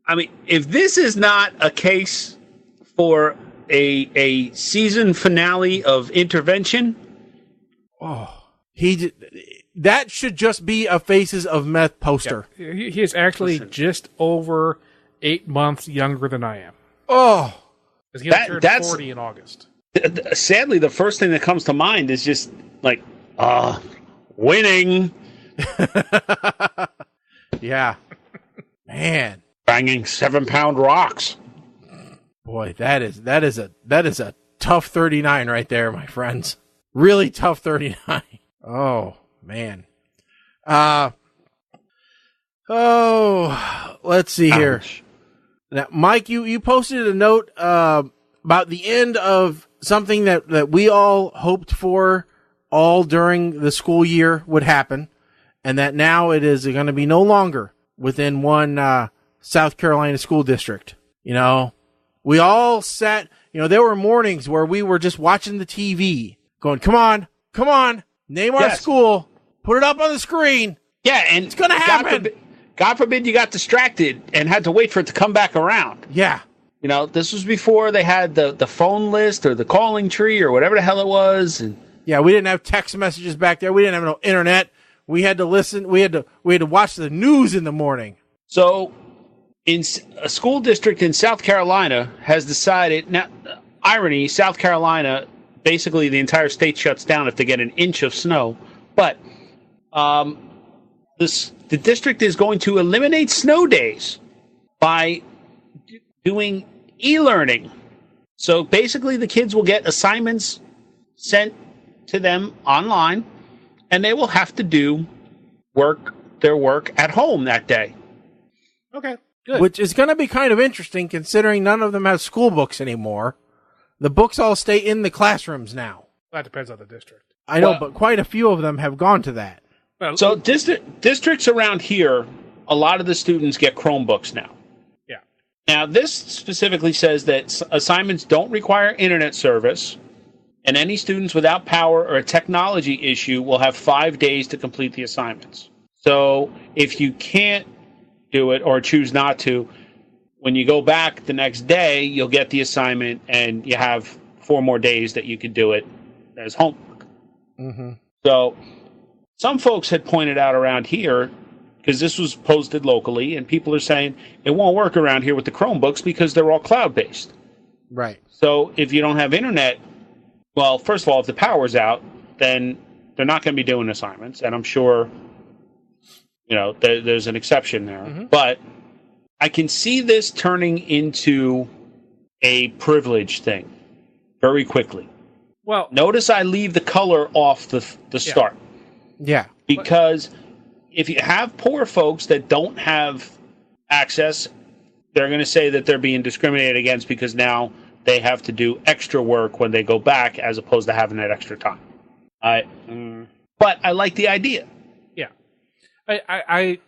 I mean, if this is not a case for a season finale of Intervention, that should just be a Faces of Meth poster. He is actually just over 8 months younger than I am. Oh, Because he turned that's- 40 in August. sadly, the first thing that comes to mind is just like, winning, yeah. Man, banging 7-pound rocks. boy, that is a tough 39 right there, my friends. Really tough 39. Oh, man. Let's see here. Now, Mike, you posted a note about the end of something that we all hoped for all during the school year would happen, and that now it is going to be no longer within one South Carolina school district. You know, we all sat, there were mornings where we were just watching the TV going, come on, name our Yes. school, put it up on the screen. Yeah, and It's gonna happen. God forbid you got distracted and had to wait for it to come back around. Yeah. This was before they had the phone list or the calling tree or whatever the hell it was. And Yeah, we didn't have text messages back there. We didn't have no internet. We had to listen. We had to watch the news in the morning. so, in a school district in South Carolina has decided. Now, irony: South Carolina, basically the entire state shuts down if they get an inch of snow. But the district is going to eliminate snow days by doing e-learning. So basically, the kids will get assignments sent to them online, and they will have to do their work at home that day. Okay, good. Which is going to be kind of interesting considering none of them have school books anymore. The books all stay in the classrooms now. That depends on the district. I know, Well- but quite a few of them have gone to that. Well, So districts around here, a lot of the students get Chromebooks now. yeah. Now, this specifically says that assignments don't require internet service, and any students without power or a technology issue will have 5 days to complete the assignments. So if you can't do it or choose not to, when you go back the next day, you'll get the assignment, and you have 4 more days that you could do it as homework. Mm-hmm. So some folks had pointed out around here, because this was posted locally, and people are saying it won't work around here with the Chromebooks because they're all cloud-based. Right. So if you don't have internet, well, first of all, if the power's out, then they're not going to be doing assignments, and I'm sure, there's an exception there. Mm-hmm. But I can see this turning into a privilege thing very quickly. Well, Notice I leave the color off the start. Yeah. Because if you have poor folks that don't have access, they're going to say that they're being discriminated against because now they have to do extra work when they go back as opposed to having that extra time. But I like the idea. yeah. I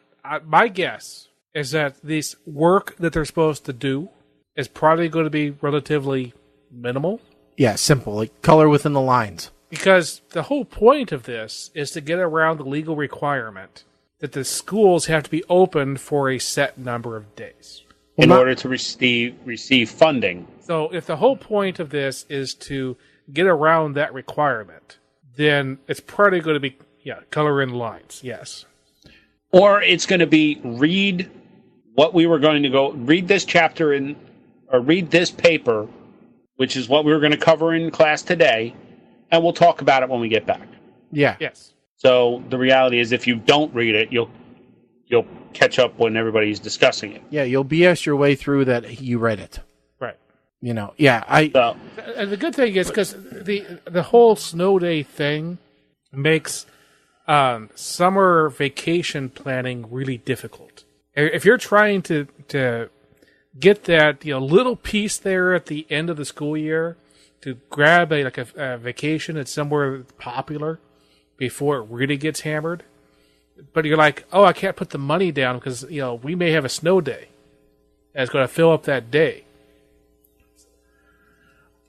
my guess is that this work that they're supposed to do is probably going to be relatively minimal. Yeah, simple. Like color within the lines. Because the whole point of this is to get around the legal requirement that the schools have to be open for a set number of days. In not- order to receive funding. So if the whole point of this is to get around that requirement, then it's probably going to be, color in lines, yes. Or it's going to be read what we were going to go, read this chapter or read this paper, which is what we were going to cover in class today, and we'll talk about it when we get back. Yeah. Yes. So the reality is if you don't read it, you'll catch up when everybody's discussing it. Yeah, you'll BS your way through that you read it. Right. You know, yeah. And the good thing is because the whole snow day thing makes summer vacation planning really difficult. If you're trying to get that little piece there at the end of the school year to grab a vacation that's somewhere popular before it really gets hammered, but you're like, oh, I can't put the money down because we may have a snow day that's going to fill up that day.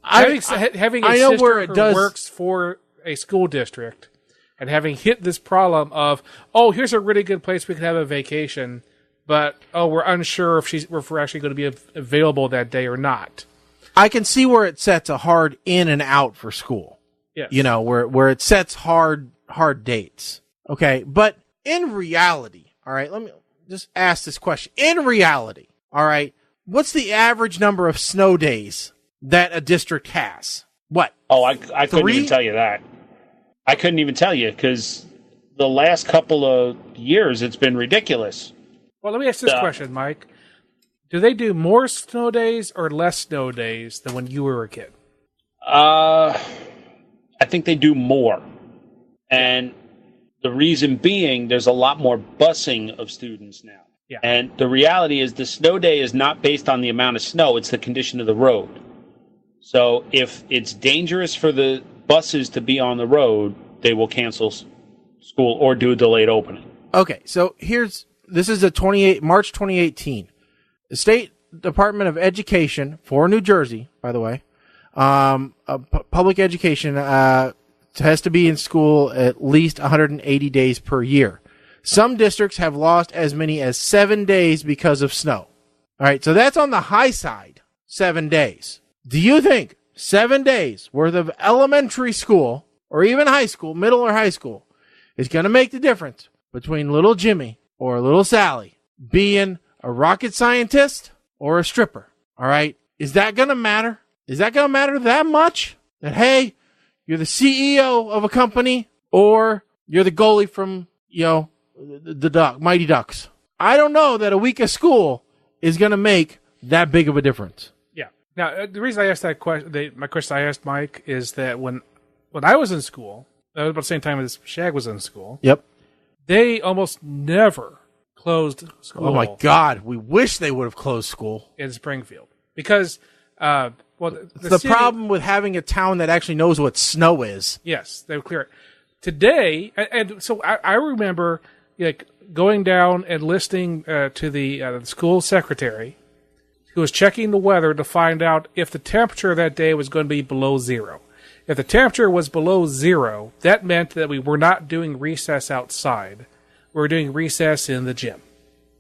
Having a sister who works for a school district and having hit this problem of, oh, here's a really good place we can have a vacation, but we're unsure if we're actually going to be available that day or not. I can see where it sets a hard in and out for school. Yes. Where it sets hard dates. Okay, but in reality, all right, let me just ask this question. In reality, all right, what's the average number of snow days that a district has? What? Oh, I couldn't even tell you that. I couldn't even tell you because the last couple of years it's been ridiculous. Well, let me ask this question, Mike. Do they do more snow days or less snow days than when you were a kid? I think they do more. And the reason being, there's a lot more busing of students now. Yeah. And the reality is the snow day is not based on the amount of snow, it's the condition of the road. So if it's dangerous for the buses to be on the road, they will cancel school or do a delayed opening. Okay, so this is March 2018. The State Department of Education for New Jersey, by the way, public education has to be in school at least 180 days per year. Some districts have lost as many as 7 days because of snow. All right, so that's on the high side, 7 days. Do you think 7 days worth of elementary school or even high school, middle or high school, is going to make the difference between little Jimmy or little Sally being a rocket scientist or a stripper? All right, is that going to matter? Is that going to matter that much? That, hey, you're the CEO of a company or you're the goalie from, the Mighty Ducks. I don't know that a week of school is going to make that big of a difference. Yeah. Now, the reason I asked that question, my question I asked Mike, is that when I was in school, that was about the same time as Shag was in school. Yep. They almost never closed school. Oh my God! We wish they would have closed school in Springfield because, the problem with having a town that actually knows what snow is. Yes, they would clear it today, and so I remember going down and listening to the school secretary, who was checking the weather to find out if the temperature that day was going to be below zero. If the temperature was below zero, that meant that we were not doing recess outside. We were doing recess in the gym.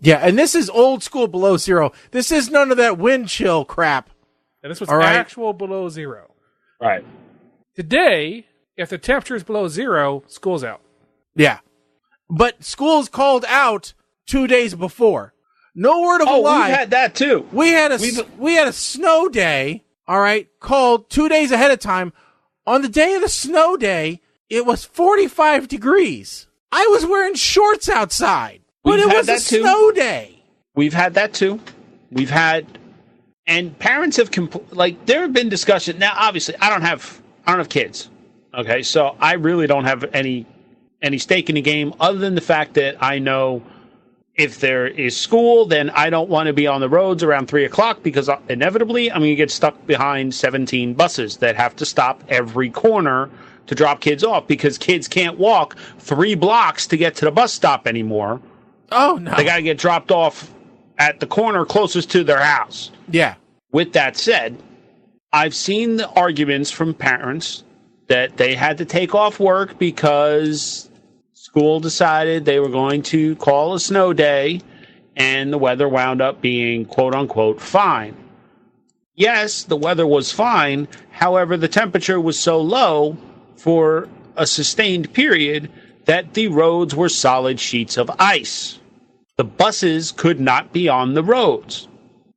Yeah, and this is old school below zero. This is none of that wind chill crap. And this was actual below zero. Right. Today, if the temperature is below zero, school's out. Yeah. But school's called out 2 days before. No word of a lie. We had that too. We had a snow day, all right, called 2 days ahead of time. On the day of the snow day, it was 45 degrees. I was wearing shorts outside, but it was a snow day. We've had that too. And parents have there have been discussion. Now, obviously, I don't have kids. Okay, so I really don't have any stake in the game other than the fact that I know if there is school, then I don't want to be on the roads around 3:00 because inevitably I'm going to get stuck behind 17 buses that have to stop every corner to drop kids off because kids can't walk 3 blocks to get to the bus stop anymore. Oh, no. They got to get dropped off at the corner closest to their house. Yeah. With that said, I've seen the arguments from parents that they had to take off work because school decided they were going to call a snow day and the weather wound up being quote unquote fine. Yes, the weather was fine. However, the temperature was so low for a sustained period that the roads were solid sheets of ice. The buses could not be on the roads.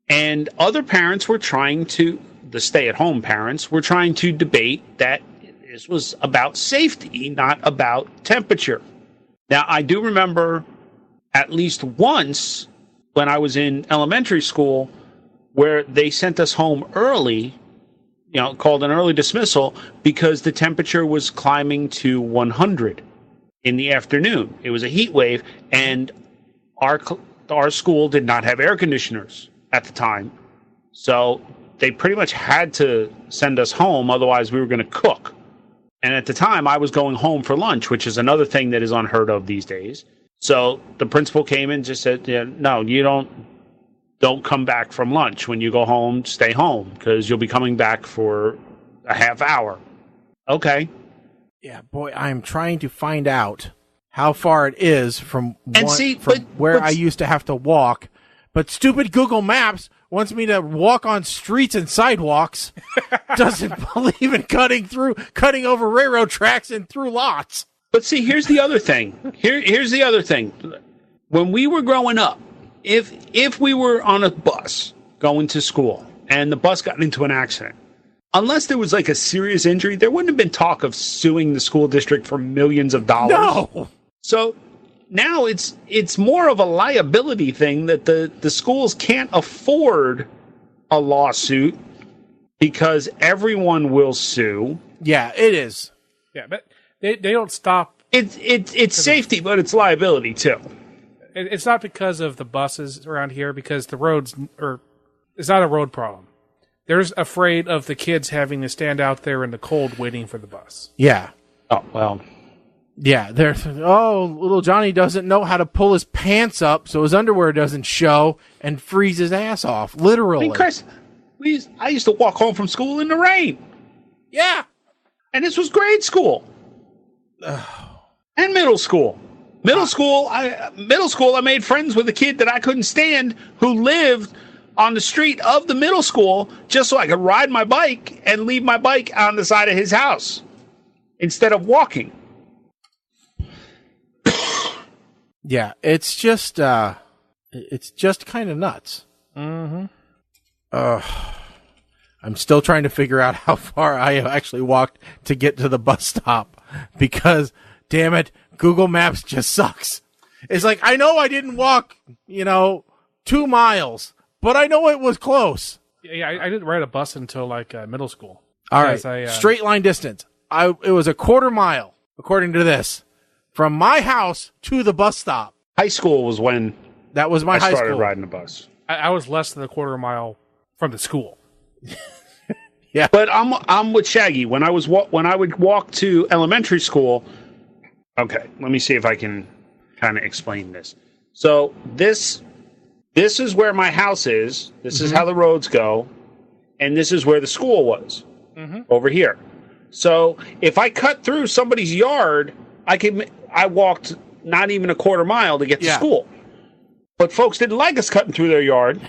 And other parents were trying to, the stay-at-home parents, were trying to debate that this was about safety, not about temperature. Now, I do remember at least once when I was in elementary school where they sent us home early, called an early dismissal, because the temperature was climbing to 100 in the afternoon. It was a heat wave, and our school did not have air conditioners at the time. So they pretty much had to send us home, otherwise we were going to cook. And at the time, I was going home for lunch, which is another thing that is unheard of these days. So the principal came in and just said, no, you don't come back from lunch. When you go home, stay home, because you'll be coming back for a half hour. Okay. Yeah, boy, I'm trying to find out how far it is from where I used to have to walk. But stupid Google Maps wants me to walk on streets and sidewalks. Doesn't believe in cutting over railroad tracks and through lots. But see, here's the other thing. Here's the other thing. When we were growing up, if we were on a bus going to school and the bus got into an accident, unless there was like a serious injury, there wouldn't have been talk of suing the school district for millions of dollars. No. So now it's more of a liability thing that the schools can't afford a lawsuit because everyone will sue. Yeah, it is. Yeah, but they don't stop. It's safety, but it's liability too. It's not because of the buses around here, because the roads it's not a road problem. They're afraid of the kids having to stand out there in the cold waiting for the bus. Yeah. Oh, well. Yeah, little Johnny doesn't know how to pull his pants up so his underwear doesn't show and freeze his ass off, literally. I mean, Chris, I used to walk home from school in the rain. Yeah. And this was grade school. And middle school. Middle school, I made friends with a kid that I couldn't stand who lived on the street of the middle school just so I could ride my bike and leave my bike on the side of his house instead of walking. Yeah, it's just kind of nuts. Mm-hmm. I'm still trying to figure out how far I have actually walked to get to the bus stop because, damn it, Google Maps just sucks. It's like, I know I didn't walk, 2 miles, but I know it was close. Yeah, I didn't ride a bus until middle school. All right, straight line distance. It was a quarter mile, according to this, from my house to the bus stop. High school was when that was my high school. I started riding the bus. I was less than a quarter mile from the school. Yeah, but I'm with Shaggy. When I would walk to elementary school. Okay, let me see if I can kind of explain this. So this is where my house is. This is how the roads go, and this is where the school was over here. So if I cut through somebody's yard, I walked not even a quarter mile to get to school. But folks didn't like us cutting through their yard,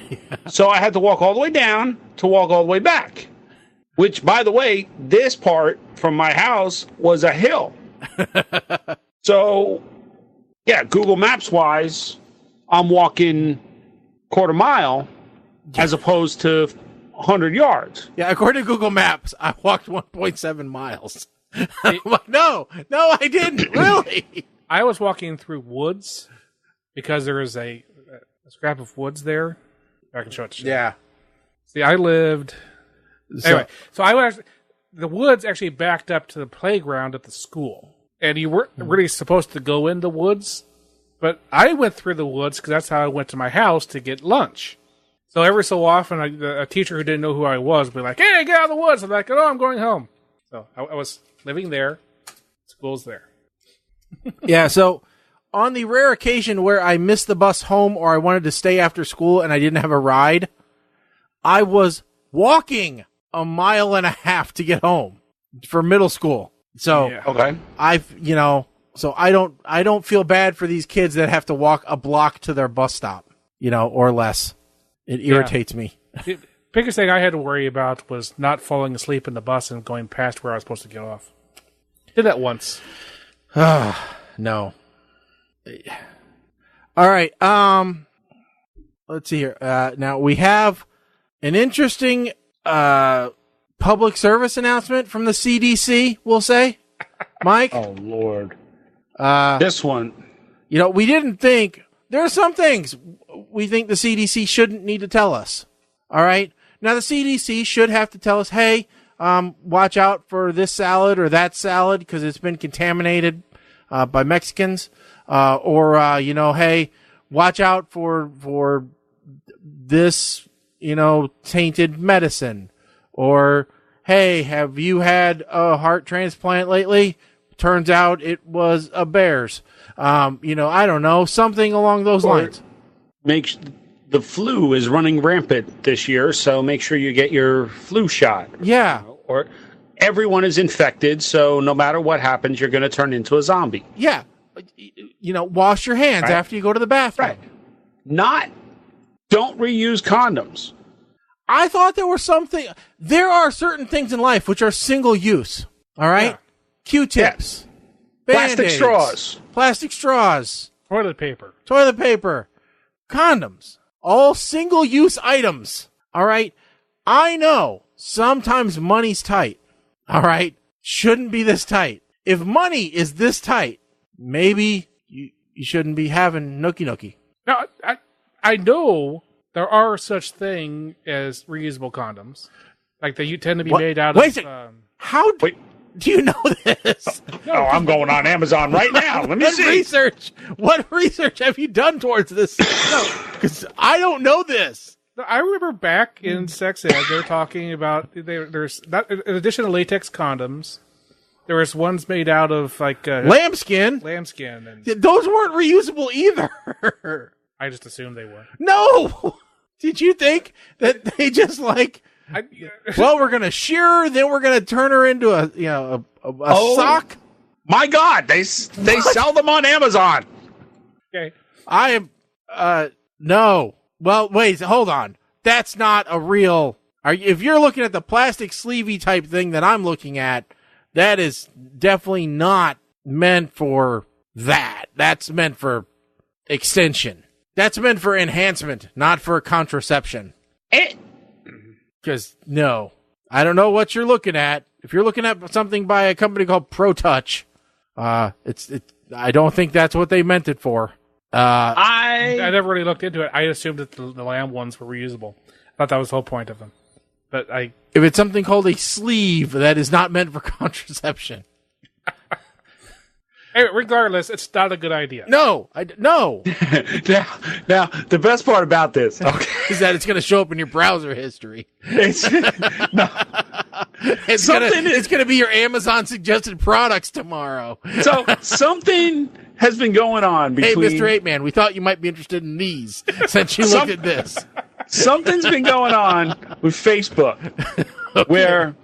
so I had to walk all the way down to walk all the way back. Which, by the way, this part from my house was a hill. So, yeah, Google Maps wise, I'm walking quarter mile as opposed to 100 yards. Yeah, according to Google Maps, I walked 1.7 miles. I'm like, no, I didn't, really. I was walking through woods because there is a scrap of woods there. I can show it to you. Yeah. See, I lived... Anyway, so the woods actually backed up to the playground at the school. And you weren't really supposed to go in the woods, but I went through the woods because that's how I went to my house to get lunch. So every so often, a teacher who didn't know who I was would be like, "Hey, get out of the woods!" I'm like, "Oh, I'm going home." So I was living there. School's there. Yeah, so on the rare occasion where I missed the bus home or I wanted to stay after school and I didn't have a ride, I was walking 1.5 miles to get home for middle school. So okay, so I don't feel bad for these kids that have to walk a block to their bus stop, or less. It irritates me. The biggest thing I had to worry about was not falling asleep in the bus and going past where I was supposed to get off. Did that once. No, no. All right. Let's see here. Now we have an interesting public service announcement from the CDC, we'll say. Mike? Oh, Lord. This one. You know, we didn't think, there are some things we think the CDC shouldn't need to tell us. All right? Now, the CDC should have to tell us, hey, watch out for this salad or that salad because it's been contaminated by Mexicans. You know, hey, watch out for this, you know, tainted medicine. Or, hey, have you had a heart transplant lately? Turns out it was a bear's. You know, I don't know, something along those lines. The flu is running rampant this year, so make sure you get your flu shot. Yeah. Or everyone is infected, so no matter what happens, you're going to turn into a zombie. Yeah. You know, wash your hands after you go to the bathroom. Right. Don't reuse condoms. I thought there are certain things in life which are single use. All right? Yeah. Q-tips. Plastic straws. Plastic straws. Toilet paper. Condoms. All single use items. All right? I know sometimes money's tight. All right? Shouldn't be this tight. If money is this tight, maybe you shouldn't be having nookie. Now, I know there are such thing as reusable condoms. Like they tend to be made out of... Wait a second. How do you know this? Oh, I'm going on Amazon right now. Let me see. What research have you done towards this? Because I don't know this. I remember back in sex ed, they were talking about there's not, in addition to latex condoms, there was ones made out of like lambskin. And those weren't reusable either. I just assumed they were. No. Did you think that they just like? Well, we're gonna shear her, then we're gonna turn her into a sock. My God, they sell them on Amazon. Okay, I am no. Well, wait, hold on. That's not a real. If you're looking at the plastic sleevey type thing that I'm looking at, that is definitely not meant for that. That's meant for extension. That's meant for enhancement, not for contraception. Because, no, I don't know what you're looking at. If you're looking at something by a company called ProTouch, I don't think that's what they meant it for. I never really looked into it. I assumed that the lamb ones were reusable. I thought that was the whole point of them. But if it's something called a sleeve, that is not meant for contraception. Hey, regardless, it's not a good idea. No. Now, the best part about this is that it's going to show up in your browser history. It's going to be your Amazon suggested products tomorrow. So something has been going on between... Hey, Mr. 8-Man, we thought you might be interested in these since you looked at this. Something's been going on with Facebook where...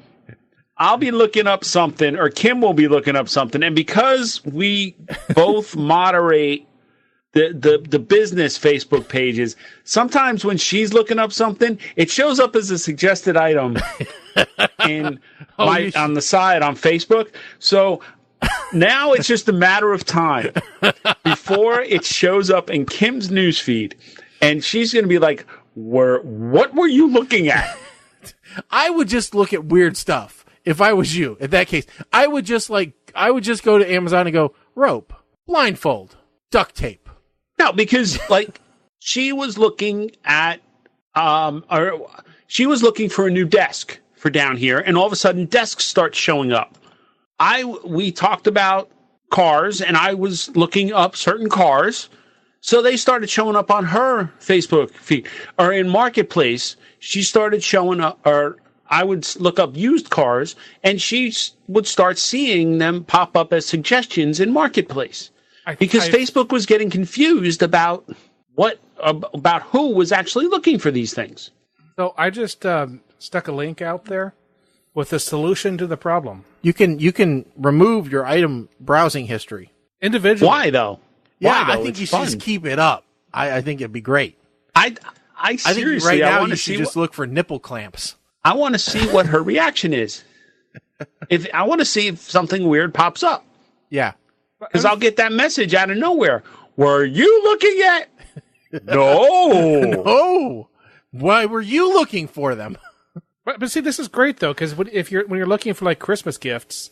I'll be looking up something, or Kim will be looking up something, and because we both moderate the business Facebook pages, sometimes when she's looking up something, it shows up as a suggested item on the side on Facebook. So now it's just a matter of time before it shows up in Kim's newsfeed, and she's going to be like, "What were you looking at?" I would just look at weird stuff. If I was you, in that case, I would just go to Amazon and go, rope, blindfold, duct tape. No, because she was looking at, she was looking for a new desk for down here, and all of a sudden desks start showing up. We talked about cars, and I was looking up certain cars, so they started showing up on her Facebook feed, or in Marketplace. She started showing up, or I would look up used cars, and she would start seeing them pop up as suggestions in Marketplace. Because Facebook was getting confused about who was actually looking for these things. So I just stuck a link out there with a solution to the problem. You can remove your item browsing history individually. Why though? Yeah, I think you should just keep it up. I think it'd be great. I seriously, think right now you should just look for nipple clamps. I want to see what her reaction is. I want to see if something weird pops up. Yeah. Because I'll get that message out of nowhere. Were you looking at? No. No. Why were you looking for them? But see, this is great though, because when you're looking for like Christmas gifts,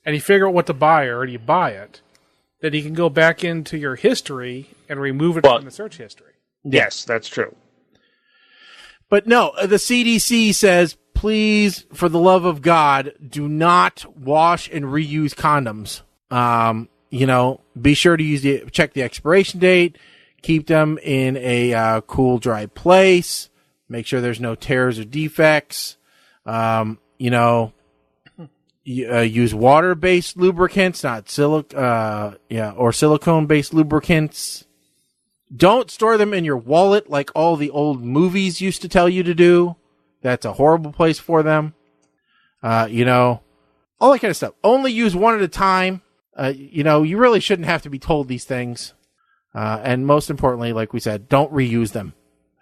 and you figure out what to buy, or you buy it, then you can go back into your history and remove it from the search history. Yes, that's true. But no, the CDC says, please, for the love of God, do not wash and reuse condoms. Be sure to check the expiration date, keep them in a cool, dry place, make sure there's no tears or defects. Use water-based lubricants, not or silicone-based lubricants. Don't store them in your wallet like all the old movies used to tell you to do. That's a horrible place for them. All that kind of stuff. Only use one at a time. You really shouldn't have to be told these things. And most importantly, like we said, don't reuse them.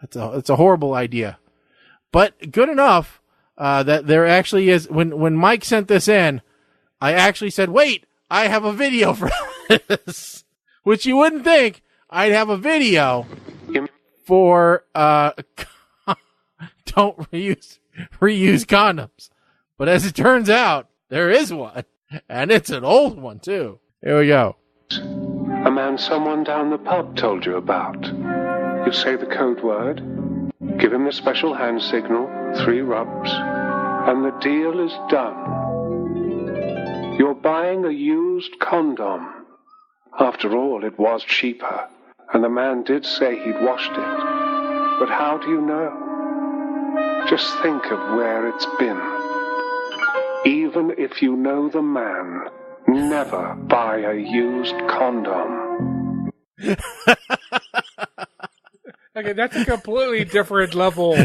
It's a horrible idea. But good enough that there actually is. When Mike sent this in, I actually said, wait, I have a video for this. Which you wouldn't think I'd have a video for don't reuse condoms. But as it turns out, there is one. And it's an old one, too. Here we go. A man someone down the pub told you about. You say the code word, give him the special hand signal, 3 rubs, and the deal is done. You're buying a used condom. After all, it was cheaper, and the man did say he'd washed it. But how do you know? Just think of where it's been. Even if you know the man, never buy a used condom. Okay, that's a completely different level.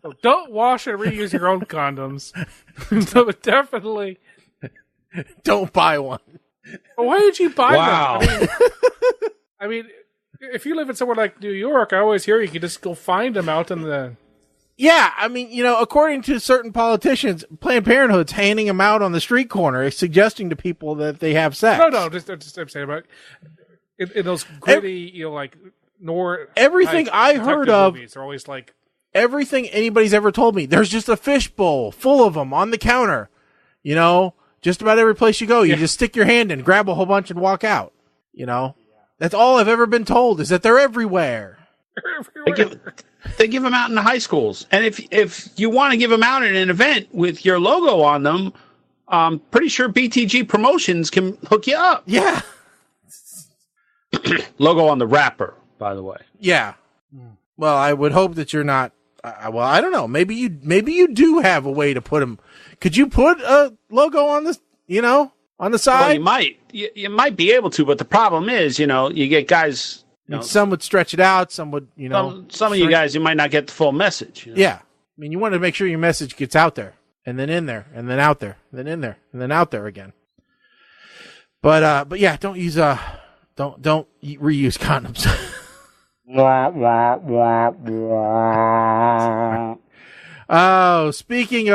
So don't wash and reuse your own condoms. So definitely don't buy one. Why did you buy wow. them? I mean, if you live in somewhere like New York, I always hear you can just go find them out in the... Yeah, I mean, according to certain politicians, Planned Parenthood's handing them out on the street corner, suggesting to people that they have sex. No, just I'm saying about in those gritty, everything I heard of, movies, they're always like everything anybody's ever told me. There's just a fishbowl full of them on the counter. Just about every place you go, you just stick your hand in, grab a whole bunch, and walk out. That's all I've ever been told is that they're everywhere. They give them out in the high schools, and if you want to give them out at an event with your logo on them, I'm pretty sure BTG Promotions can hook you up. Yeah, logo on the wrapper, by the way. Yeah. Well, I would hope that you're not. I don't know. Maybe you do have a way to put them. Could you put a logo on this? On the side. Well, you might be able to, but the problem is, you get guys. Some would stretch it out. Some would, Some of you guys, you might not get the full message. Yeah. I mean, you want to make sure your message gets out there, and then in there, and then out there, and then in there, and then out there again. But yeah, don't use don't reuse condoms. Oh, speaking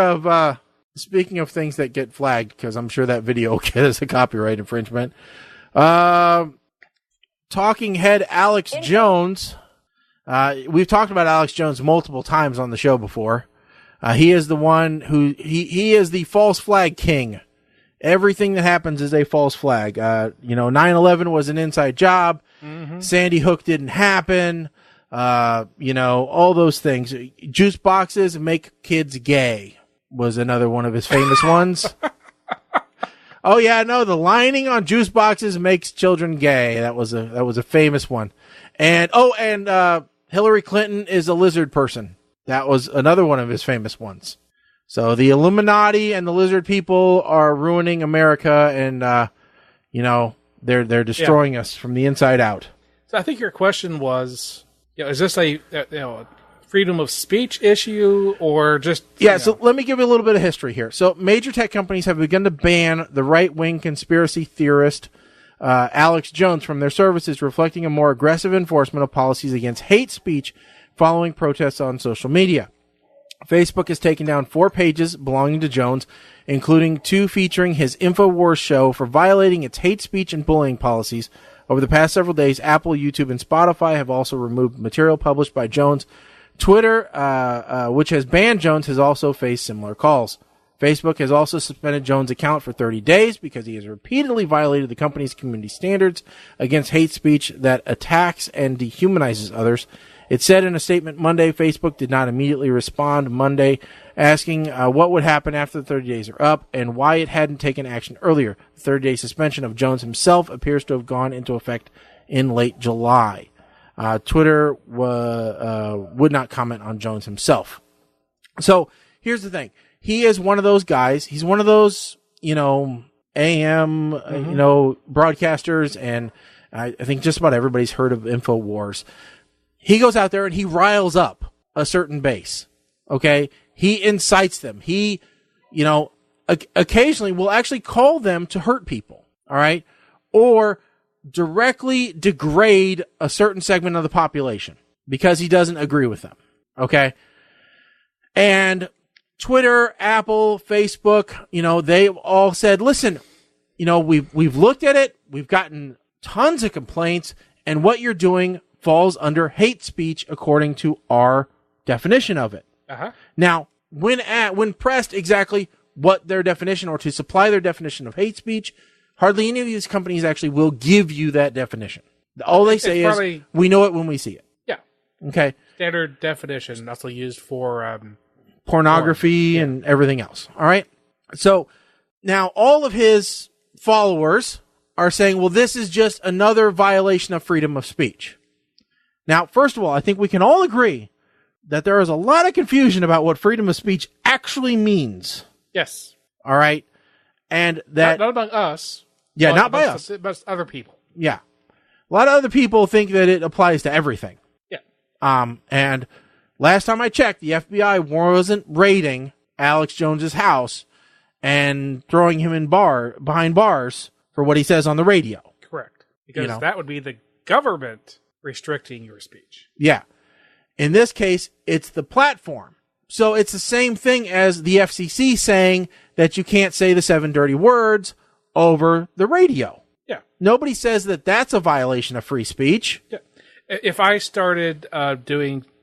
of things that get flagged, because I'm sure that video will get us a copyright infringement. Talking head Alex Jones. We've talked about Alex Jones multiple times on the show before. He is the one who he is the false flag king. Everything that happens is a false flag. 9/11 was an inside job. Mm-hmm. Sandy Hook didn't happen. All those things. Juice boxes make kids gay was another one of his famous ones. Oh yeah, no, the lining on juice boxes makes children gay. That was a famous one. And Hillary Clinton is a lizard person. That was another one of his famous ones. So the Illuminati and the lizard people are ruining America, and they're destroying us from the inside out. So I think your question was, is this a freedom of speech issue or just... Yeah, so let me give you a little bit of history here. So major tech companies have begun to ban the right-wing conspiracy theorist Alex Jones from their services, reflecting a more aggressive enforcement of policies against hate speech following protests on social media. Facebook has taken down 4 pages belonging to Jones, including 2 featuring his InfoWars show for violating its hate speech and bullying policies. Over the past several days, Apple, YouTube, and Spotify have also removed material published by Jones. Twitter, which has banned Jones, has also faced similar calls. Facebook has also suspended Jones' account for 30 days because he has repeatedly violated the company's community standards against hate speech that attacks and dehumanizes others. It said in a statement Monday, Facebook did not immediately respond Monday, asking what would happen after the 30 days are up and why it hadn't taken action earlier. The 30-day suspension of Jones himself appears to have gone into effect in late July. Twitter would not comment on Jones himself. So here's the thing. He is one of those guys. He's one of those, AM, broadcasters, and I think just about everybody's heard of InfoWars. He goes out there and he riles up a certain base. Okay? He incites them. He, occasionally will actually call them to hurt people. All right? Or directly degrade a certain segment of the population because he doesn't agree with them. Okay? And Twitter, Apple, Facebook, they all said, listen, we've looked at it. We've gotten tons of complaints, and what you're doing falls under hate speech according to our definition of it. Uh-huh. Now, when pressed exactly what their definition or to supply their definition of hate speech, hardly any of these companies actually will give you that definition. All they say is, we know it when we see it. Yeah. Okay. Standard definition, also used for pornography and everything else. All right. So now all of his followers are saying, well, this is just another violation of freedom of speech. Now, first of all, I think we can all agree that there is a lot of confusion about what freedom of speech actually means. Yes. All right. And that not among us. Yeah, not by us. But other people. Yeah. A lot of other people think that it applies to everything. Yeah. And last time I checked, the FBI wasn't raiding Alex Jones's house and throwing him behind bars for what he says on the radio. Correct. Because that would be the government restricting your speech. Yeah. In this case, it's the platform. So it's the same thing as the FCC saying that you can't say the 7 dirty words over the radio. Yeah. Nobody says that that's a violation of free speech. Yeah. If I started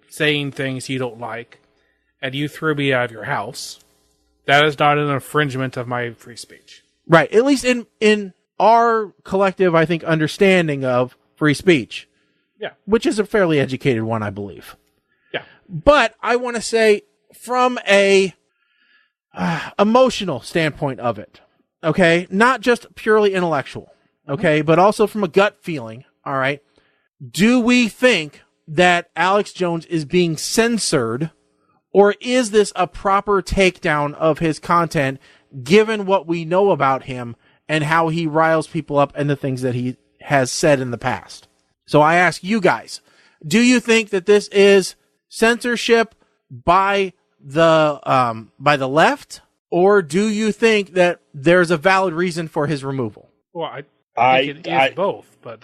saying things you don't like, and you threw me out of your house, that is not an infringement of my free speech. Right. At least in our collective, I think, understanding of free speech. Yeah. Which is a fairly educated one, I believe. Yeah. But I want to say, from a emotional standpoint of it, okay, not just purely intellectual, okay, but also from a gut feeling, all right, do we think that Alex Jones is being censored, or is this a proper takedown of his content, given what we know about him and how he riles people up and the things that he has said in the past? So I ask you guys, do you think that this is censorship by the left, or do you think that there's a valid reason for his removal? Well, I think it is both, but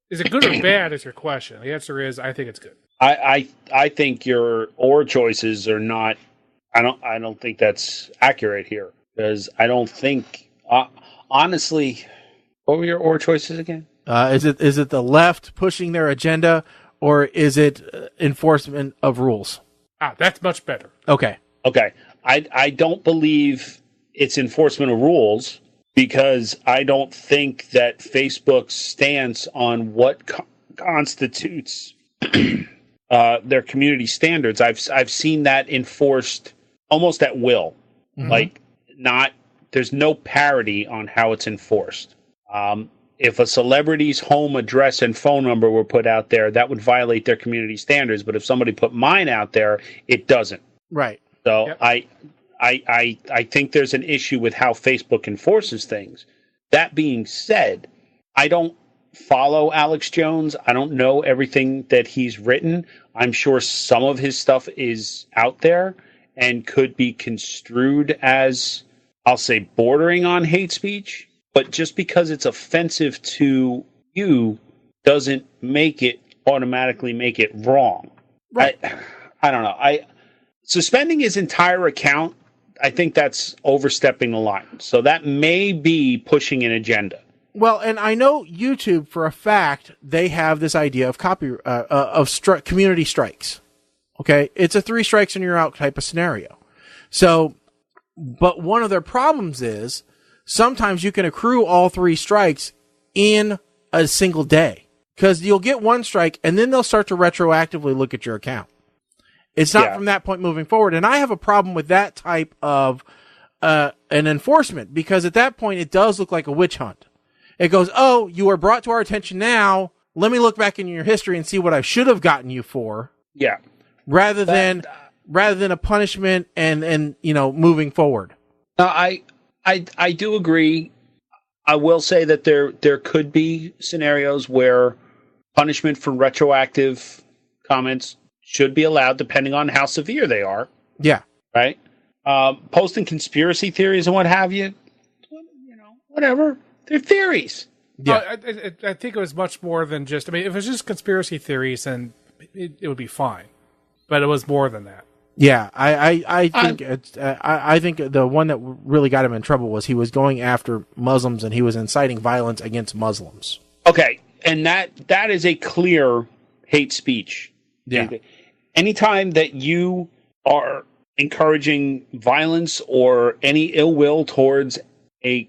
is it good or bad is your question. The answer is, I think it's good. I think your or choices are not. I don't think that's accurate here, because I don't think honestly. What were your or choices again? Is it the left pushing their agenda, or is it enforcement of rules? That's much better. Okay. I don't believe it's enforcement of rules, because I don't think that Facebook's stance on what constitutes their community standards. I've seen that enforced almost at will. Mm-hmm. There's no parity on how it's enforced. If a celebrity's home address and phone number were put out there, that would violate their community standards. But if somebody put mine out there, it doesn't. Right. So yep. I think there's an issue with how Facebook enforces things. That being said, I don't follow Alex Jones. I don't know everything that he's written. I'm sure some of his stuff is out there and could be construed as, I'll say, bordering on hate speech. But just because it's offensive to you doesn't automatically make it wrong. Right. I don't know. suspending his entire account, I think that's overstepping the line. So that may be pushing an agenda. Well, and I know YouTube for a fact they have this idea of community strikes. Okay, it's a 3 strikes and you're out type of scenario. So, but one of their problems is sometimes you can accrue all 3 strikes in a single day, because you'll get 1 strike and then they'll start to retroactively look at your account. It's not from that point moving forward. And I have a problem with that type of an enforcement, because at that point it does look like a witch hunt. It goes, oh, you are brought to our attention now. Let me look back in your history and see what I should have gotten you for. Yeah. Rather than a punishment and moving forward. I do agree. I will say that there could be scenarios where punishment for retroactive comments should be allowed, depending on how severe they are. Yeah. Right? Posting conspiracy theories and what have you, whatever. They're theories. Yeah. I think it was much more than just, if it was just conspiracy theories, then it would be fine. But it was more than that. Yeah, I think the one that really got him in trouble was he was going after Muslims and he was inciting violence against Muslims. Okay, and that is a clear hate speech. Yeah. Anytime that you are encouraging violence or any ill will towards a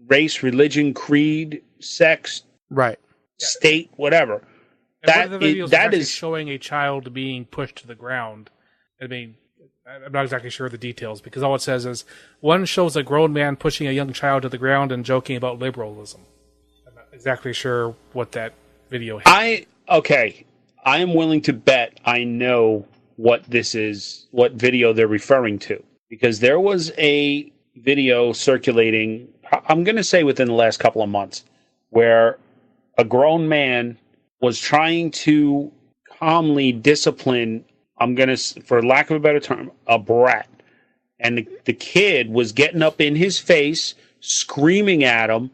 race, religion, creed, sex, right, state, whatever, that is showing a child being pushed to the ground. I mean, I'm not exactly sure of the details, because all it says is one shows a grown man pushing a young child to the ground and joking about liberalism. I'm not exactly sure what that video has. I am willing to bet I know what this is, what video they're referring to, because there was a video circulating, I'm going to say within the last couple of months, where a grown man was trying to calmly discipline, for lack of a better term, a brat. And the kid was getting up in his face, screaming at him,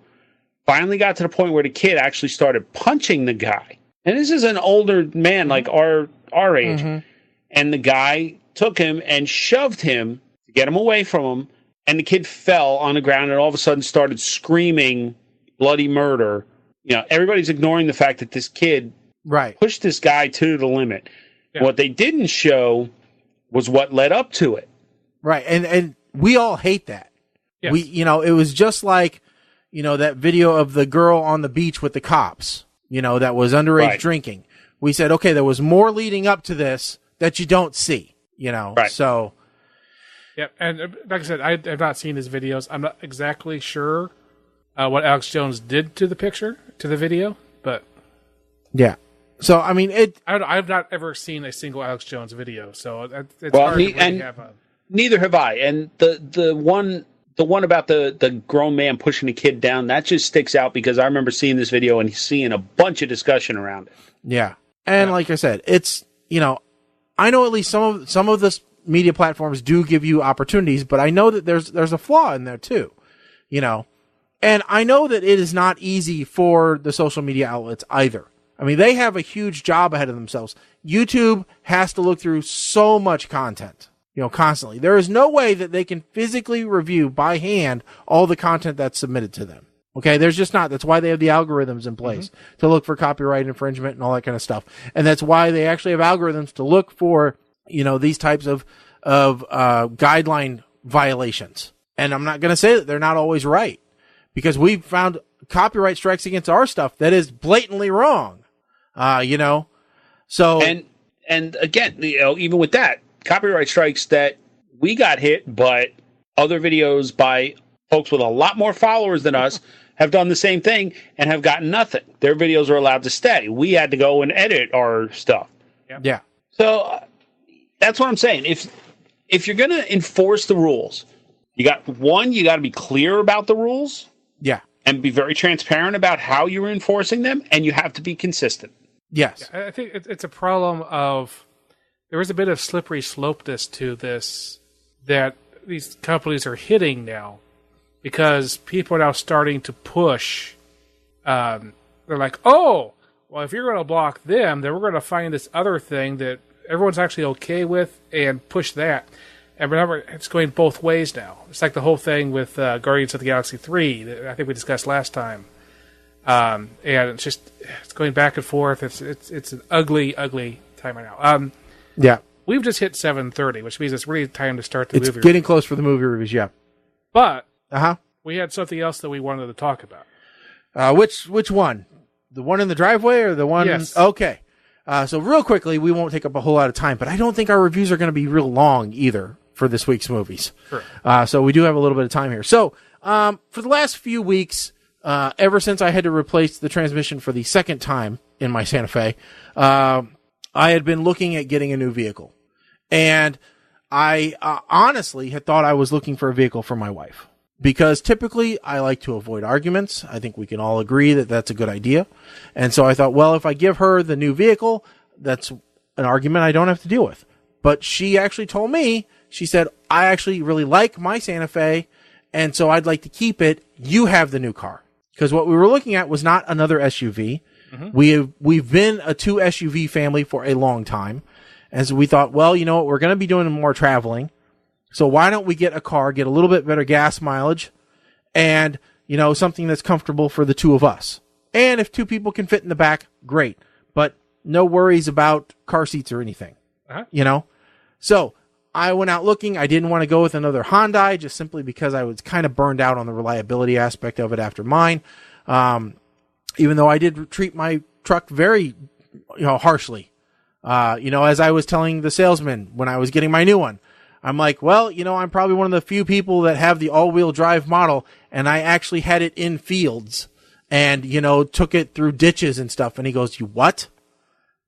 finally got to the point where the kid actually started punching the guy. And this is an older man, like our age. Mm-hmm. And the guy took him and shoved him to get him away from him. And the kid fell on the ground and all of a sudden started screaming bloody murder. Everybody's ignoring the fact that this kid pushed this guy to the limit. Yeah. What they didn't show was what led up to it. Right. And we all hate that. Yes. It was just like, that video of the girl on the beach with the cops, that was underage drinking. We said, okay, there was more leading up to this that you don't see, so. Yeah. And like I said, I have not seen his videos. I'm not exactly sure what Alex Jones did to the video, but. Yeah. So, I mean, I've not ever seen a single Alex Jones video, so it's hard to really have a... Neither have I. And the one about the grown man pushing the kid down, that just sticks out because I remember seeing this video and seeing a bunch of discussion around it. Yeah. And like I said, it's, I know at least some of the media platforms do give you opportunities, but I know that there's a flaw in there too, And I know that it is not easy for the social media outlets either. I mean, they have a huge job ahead of themselves. YouTube has to look through so much content, constantly. There is no way that they can physically review by hand all the content that's submitted to them. Okay, there's just not. That's why they have the algorithms in place to look for copyright infringement and all that kind of stuff. And that's why they actually have algorithms to look for, these types of guideline violations. And I'm not going to say that they're not always right, because we've found copyright strikes against our stuff that is blatantly wrong. So and again, even with that, copyright strikes that we got hit, but other videos by folks with a lot more followers than us have done the same thing and have gotten nothing. Their videos are allowed to stay. We had to go and edit our stuff. Yeah. So that's what I'm saying. If you're going to enforce the rules, you got to be clear about the rules. Yeah. And be very transparent about how you're enforcing them, and you have to be consistent. Yes. I think it's a problem of, there is a bit of slippery slopeness to this that these companies are hitting now, because people are now starting to push. They're like, oh, well, if you're going to block them, then we're going to find this other thing that everyone's actually okay with and push that. And remember, it's going both ways now. It's like the whole thing with Guardians of the Galaxy 3 that I think we discussed last time. And it's going back and forth. It's an ugly time right now. Yeah. We've just hit 7:30, which means it's really time to start the movie. It's getting close for the movie reviews, yeah. But we had something else that we wanted to talk about. Which one? The one in the driveway or the one? Yes. Okay. So real quickly, we won't take up a whole lot of time, but I don't think our reviews are going to be real long either for this week's movies. Sure. So we do have a little bit of time here. So for the last few weeks, ever since I had to replace the transmission for the second time in my Santa Fe, I had been looking at getting a new vehicle. And I honestly had thought I was looking for a vehicle for my wife. Because typically I like to avoid arguments. I think we can all agree that that's a good idea. And so I thought, well, if I give her the new vehicle, that's an argument I don't have to deal with. But she actually told me, she said, I actually really like my Santa Fe, and so I'd like to keep it. You have the new car. Because what we were looking at was not another SUV. Mm-hmm. We've been a 2 SUV family for a long time. And so we thought, well, you know what, we're going to be doing more traveling. So why don't we get a car, get a little bit better gas mileage, and, you know, something that's comfortable for the 2 of us. And if 2 people can fit in the back, great. But no worries about car seats or anything, you know? So I went out looking. I didn't want to go with another Hyundai just simply because I was kind of burned out on the reliability aspect of it after mine. Even though I did treat my truck very, harshly. As I was telling the salesman when I was getting my new one, I'm like, well, I'm probably one of the few people that have the all-wheel drive model, and I actually had it in fields and, took it through ditches and stuff. And he goes, you what?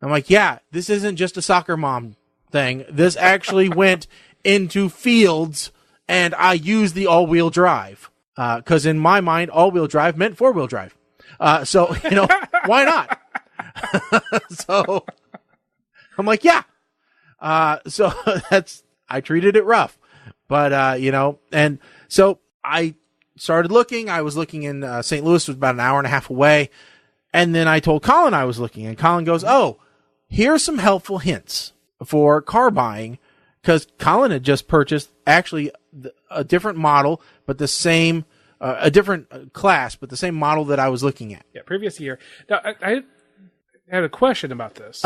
I'm like, yeah, this isn't just a soccer mom thing. This actually went into fields, and I used the all-wheel drive. Cause in my mind, all-wheel drive meant 4-wheel drive. So, why not? So I'm like, yeah. So I treated it rough, but, and so I started looking. I was looking in St. Louis, was about an hour and a half away. And then I told Colin I was looking, and Colin goes, oh, here's some helpful hints for car buying. Cause Colin had just purchased actually a different model, but the same, a different class, but the same model that I was looking at. Yeah. Previous year. Now I had a question about this,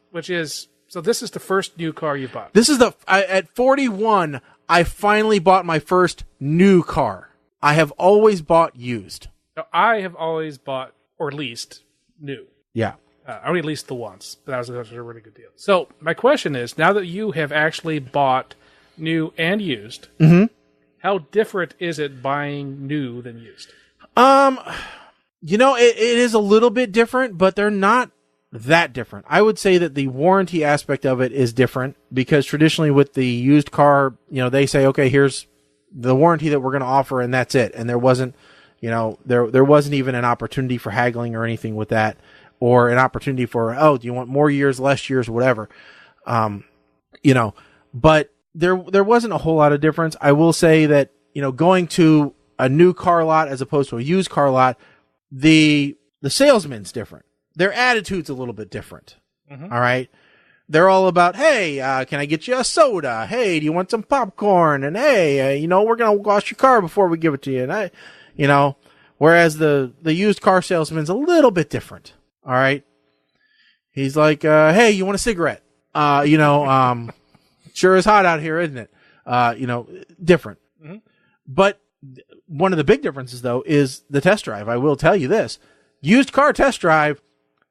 which is, so this is the first new car you bought. This is at 41, I finally bought my first new car. I have always bought used. Now, I have always bought, or leased, new. Yeah. I only leased the once, but that was a really good deal. So my question is, now that you have actually bought new and used, how different is it buying new than used? It is a little bit different, but they're not that different. I would say that the warranty aspect of it is different because traditionally with the used car, they say, okay, here's the warranty that we're going to offer and that's it. And there wasn't, there wasn't even an opportunity for haggling or anything with that, or an opportunity for, oh, do you want more years, less years, whatever. But there wasn't a whole lot of difference. I will say that, going to a new car lot as opposed to a used car lot, the salesman's different. Their attitude's a little bit different. All right. They're all about, hey, can I get you a soda? Hey, do you want some popcorn? And hey, we're going to wash your car before we give it to you. And whereas the used car salesman's a little bit different. All right. He's like, hey, you want a cigarette? Sure is hot out here, isn't it? Different. But one of the big differences though is the test drive. I will tell you this. Used car test drive,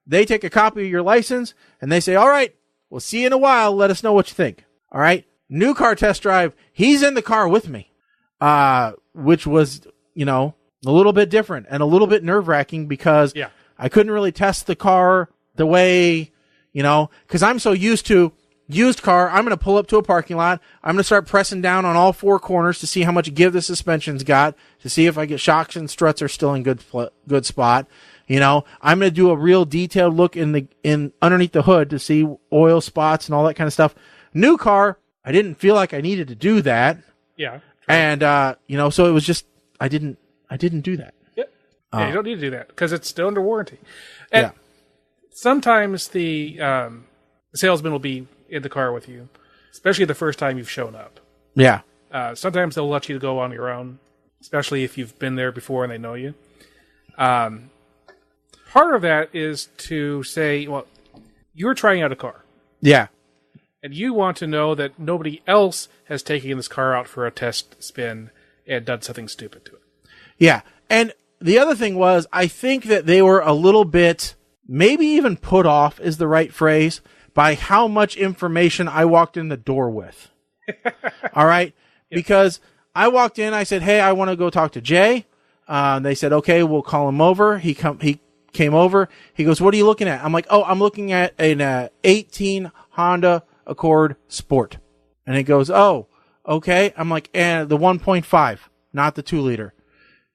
they take a copy of your license and they say, all right, we'll see you in a while. Let us know what you think. All right. New car test drive. He's in the car with me, which was, a little bit different and a little bit nerve wracking because I couldn't really test the car the way, cause I'm so used to used car. I'm going to pull up to a parking lot. I'm going to start pressing down on all 4 corners to see how much give the suspension's got, to see if I get shocks and struts are still in good spot. I'm going to do a real detailed look in underneath the hood to see oil spots and all that kind of stuff. New car, I didn't feel like I needed to do that. Yeah. And, so it was just, I didn't do that. Yep. Yeah, you don't need to do that because it's still under warranty. And sometimes the salesman will be, in the car with you, especially the first time you've shown up. Yeah. Sometimes they'll let you go on your own, especially if you've been there before and they know you. Part of that is to say, well, you're trying out a car. Yeah. And you want to know that nobody else has taken this car out for a test spin and done something stupid to it. Yeah. And the other thing was, I think that they were a little bit, maybe even put off is the right phrase, by how much information I walked in the door with. All right? Yep. Because I walked in, I said, hey, I want to go talk to Jay. They said, okay, we'll call him over. He came over. He goes, what are you looking at? I'm like, oh, I'm looking at an 18 Honda Accord Sport. And he goes, oh, okay. I'm like, and the 1.5, not the 2-liter.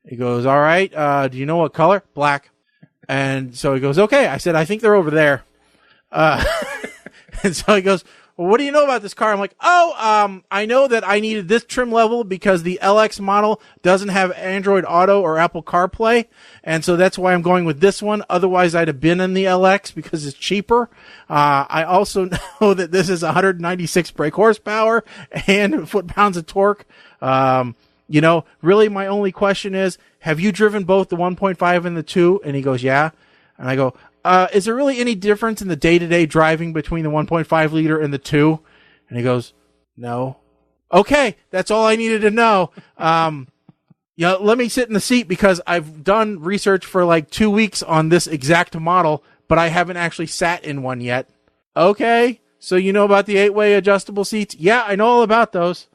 He goes, all right. Do you know what color? Black. And so he goes, okay. I said, I think they're over there. And so he goes, well, what do you know about this car? I'm like, I know that I needed this trim level because the LX model doesn't have Android Auto or Apple CarPlay. And so that's why I'm going with this one. Otherwise, I'd have been in the LX because it's cheaper. I also know that this is 196 brake horsepower and foot-pounds of torque. Really my only question is, have you driven both the 1.5 and the 2? And he goes, yeah. And I go, is there really any difference in the day-to-day driving between the 1.5 liter and the 2? And he goes, no. Okay, that's all I needed to know. Let me sit in the seat because I've done research for like 2 weeks on this exact model, but I haven't actually sat in one yet. Okay, so you know about the 8-way adjustable seats? Yeah, I know all about those.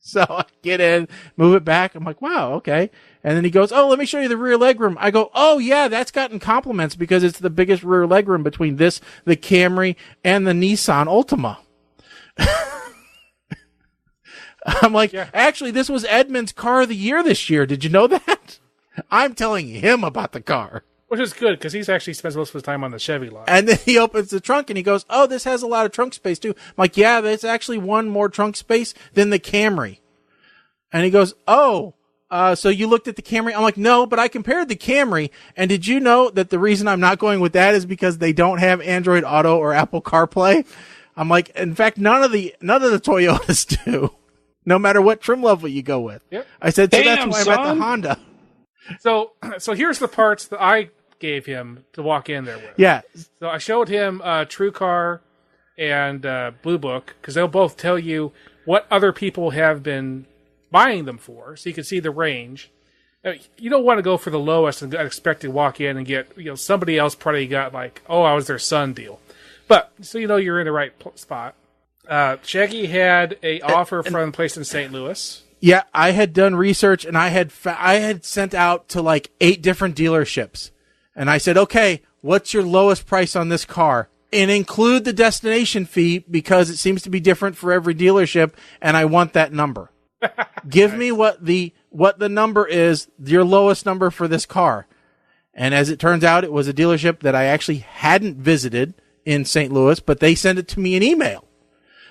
So I get in, move it back. I'm like, wow, okay. And then he goes, oh, let me show you the rear legroom. I go, oh, yeah, that's gotten compliments because it's the biggest rear legroom between this, the Camry, and the Nissan Altima. I'm like, Actually, this was Edmund's car of the year this year. Did you know that? I'm telling him about the car. Which is good because he's actually spends most of his time on the Chevy lot. And then he opens the trunk and he goes, oh, this has a lot of trunk space too. I'm like, yeah, there's actually one more trunk space than the Camry. And he goes, oh, so you looked at the Camry? I'm like, no, but I compared the Camry. And did you know that the reason I'm not going with that is because they don't have Android Auto or Apple CarPlay? I'm like, in fact, none of the Toyotas do, no matter what trim level you go with. Yep. I said, so that's why I'm at the Honda. So here's the parts that I gave him to walk in there with. Yeah. So I showed him TrueCar and Blue Book because they'll both tell you what other people have been buying them for, so you can see the range. You don't want to go for the lowest and expect to walk in and get somebody else probably got like, oh, I was their son deal. But so you're in the right spot. Shaggy had a offer from a place in St. Louis. Yeah, I had done research and I had sent out to like 8 different dealerships. And I said, okay, what's your lowest price on this car? And include the destination fee because it seems to be different for every dealership, and I want that number. Give me what the number is, your lowest number for this car. And as it turns out, it was a dealership that I actually hadn't visited in St. Louis, but they sent it to me in email.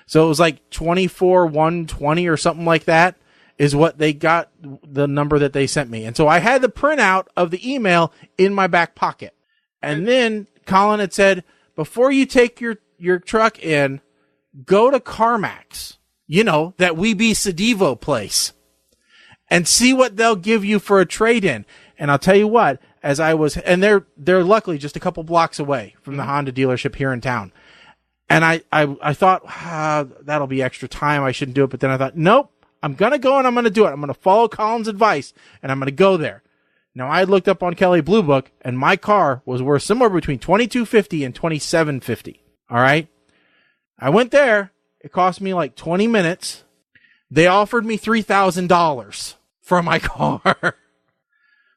So it was like 24,120 or something like that is what they got, the number that they sent me. And so I had the printout of the email in my back pocket. And then Colin had said, before you take your truck in, go to CarMax. That We Be Sedivo place, and see what they'll give you for a trade-in. And I'll tell you what, and they're luckily just a couple blocks away from the Honda dealership here in town. And I thought, that'll be extra time. I shouldn't do it. But then I thought, nope, I'm going to go and I'm going to do it. I'm going to follow Colin's advice and I'm going to go there. Now I looked up on Kelley Blue Book and my car was worth somewhere between $2,250 and $2,750. All right. I went there. It cost me like 20 minutes. They offered me $3,000 for my car.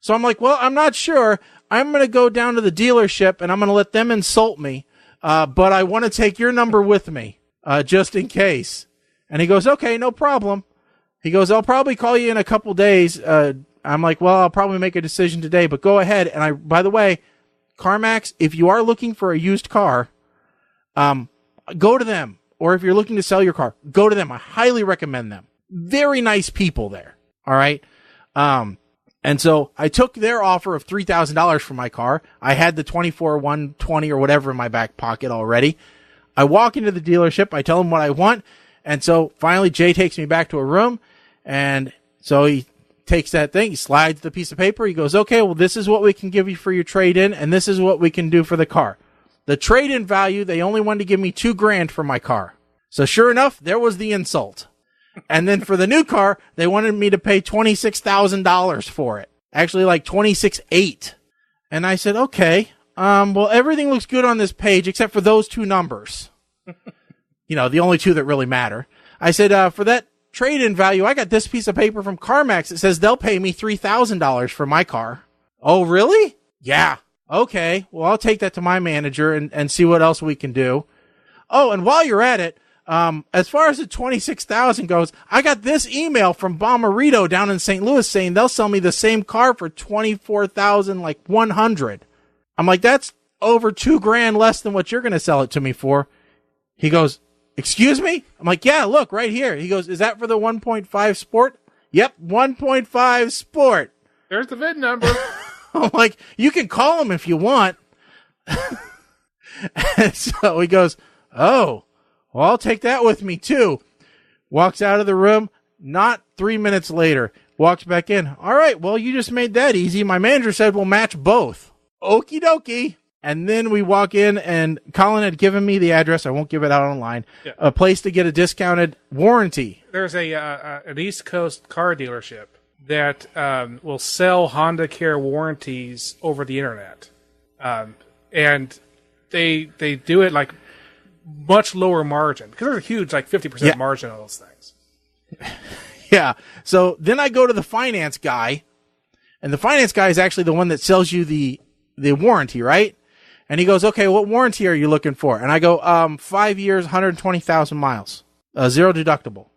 So I'm like, well, I'm not sure. I'm going to go down to the dealership and I'm going to let them insult me. But I want to take your number with me, just in case. And he goes, okay, no problem. He goes, I'll probably call you in a couple days. I'm like, well, I'll probably make a decision today, but go ahead. And by the way, CarMax, if you are looking for a used car, go to them. Or if you're looking to sell your car, go to them. I highly recommend them. Very nice people there. All right. And so I took their offer of $3,000 for my car. I had the 24,120 or whatever in my back pocket already. I walk into the dealership. I tell him what I want. And so finally Jay takes me back to a room. And so he takes that thing. He slides the piece of paper. He goes, okay, well, this is what we can give you for your trade-in. And this is what we can do for the car. The trade-in value, they only wanted to give me $2,000 for my car. So sure enough, there was the insult. And then for the new car, they wanted me to pay $26,000 for it. Actually, like $26,800. And I said, okay, well, everything looks good on this page except for those two numbers. The only two that really matter. I said, for that trade-in value, I got this piece of paper from CarMax. It says they'll pay me $3,000 for my car. Oh, really? Yeah. Okay. Well, I'll take that to my manager and see what else we can do. Oh, and while you're at it, as far as the $26,000 goes, I got this email from Bomarito down in St. Louis saying they'll sell me the same car for $24,100. I'm like, that's over $2,000 less than what you're going to sell it to me for. He goes, excuse me? I'm like, yeah, look right here. He goes, is that for the 1.5 Sport? Yep, 1.5 Sport. There's the VIN number. I'm like, you can call him if you want. And so he goes, oh, well, I'll take that with me too. Walks out of the room. Not 3 minutes later, walks back in. All right, well, you just made that easy. My manager said we'll match both. Okie dokie. And then we walk in, and Colin had given me the address. I won't give it out online. Yeah. A place to get a discounted warranty. There's an East Coast car dealership that will sell Honda Care warranties over the internet, and they do it like much lower margin because there's a huge 50% margin on those things. Yeah. So then I go to the finance guy, and the finance guy is actually the one that sells you the warranty, right? And he goes, okay, what warranty are you looking for? And I go, 5 years, 120,000 miles, zero deductible.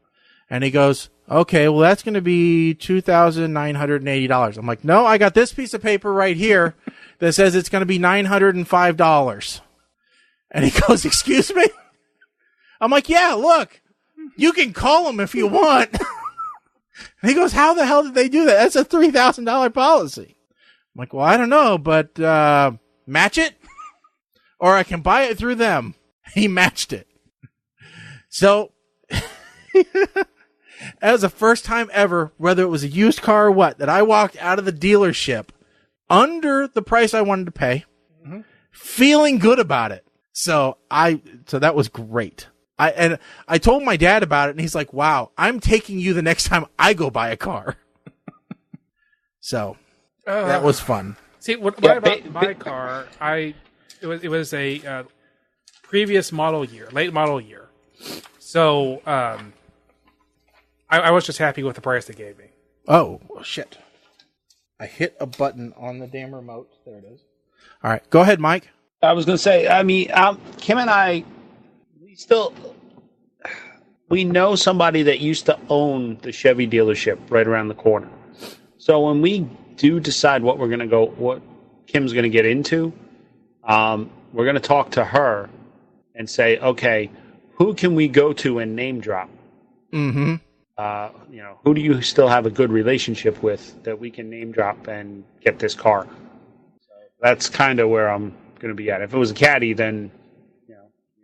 And he goes, okay, well, that's going to be $2,980. I'm like, no, I got this piece of paper right here that says it's going to be $905. And he goes, excuse me? I'm like, yeah, look, you can call him if you want. And he goes, how the hell did they do that? That's a $3,000 policy. I'm like, well, I don't know, but match it? Or I can buy it through them. He matched it. So, that was the first time ever, whether it was a used car or what, that I walked out of the dealership under the price I wanted to pay, feeling good about it. So that was great. I told my dad about it, and he's like, wow, I'm taking you the next time I go buy a car. So, that was fun. See, when I bought my car, it was a previous model year, late model year. So I was just happy with the price they gave me. Oh, shit. I hit a button on the damn remote. There it is. All right. Go ahead, Mike. I was going to say, Kim and I, we know somebody that used to own the Chevy dealership right around the corner. So when we do decide what Kim's going to get into, we're going to talk to her and say, okay, who can we go to and name drop? Mm-hmm. Who do you still have a good relationship with that we can name drop and get this car? So that's kind of where I'm going to be at. If it was a Caddy, then you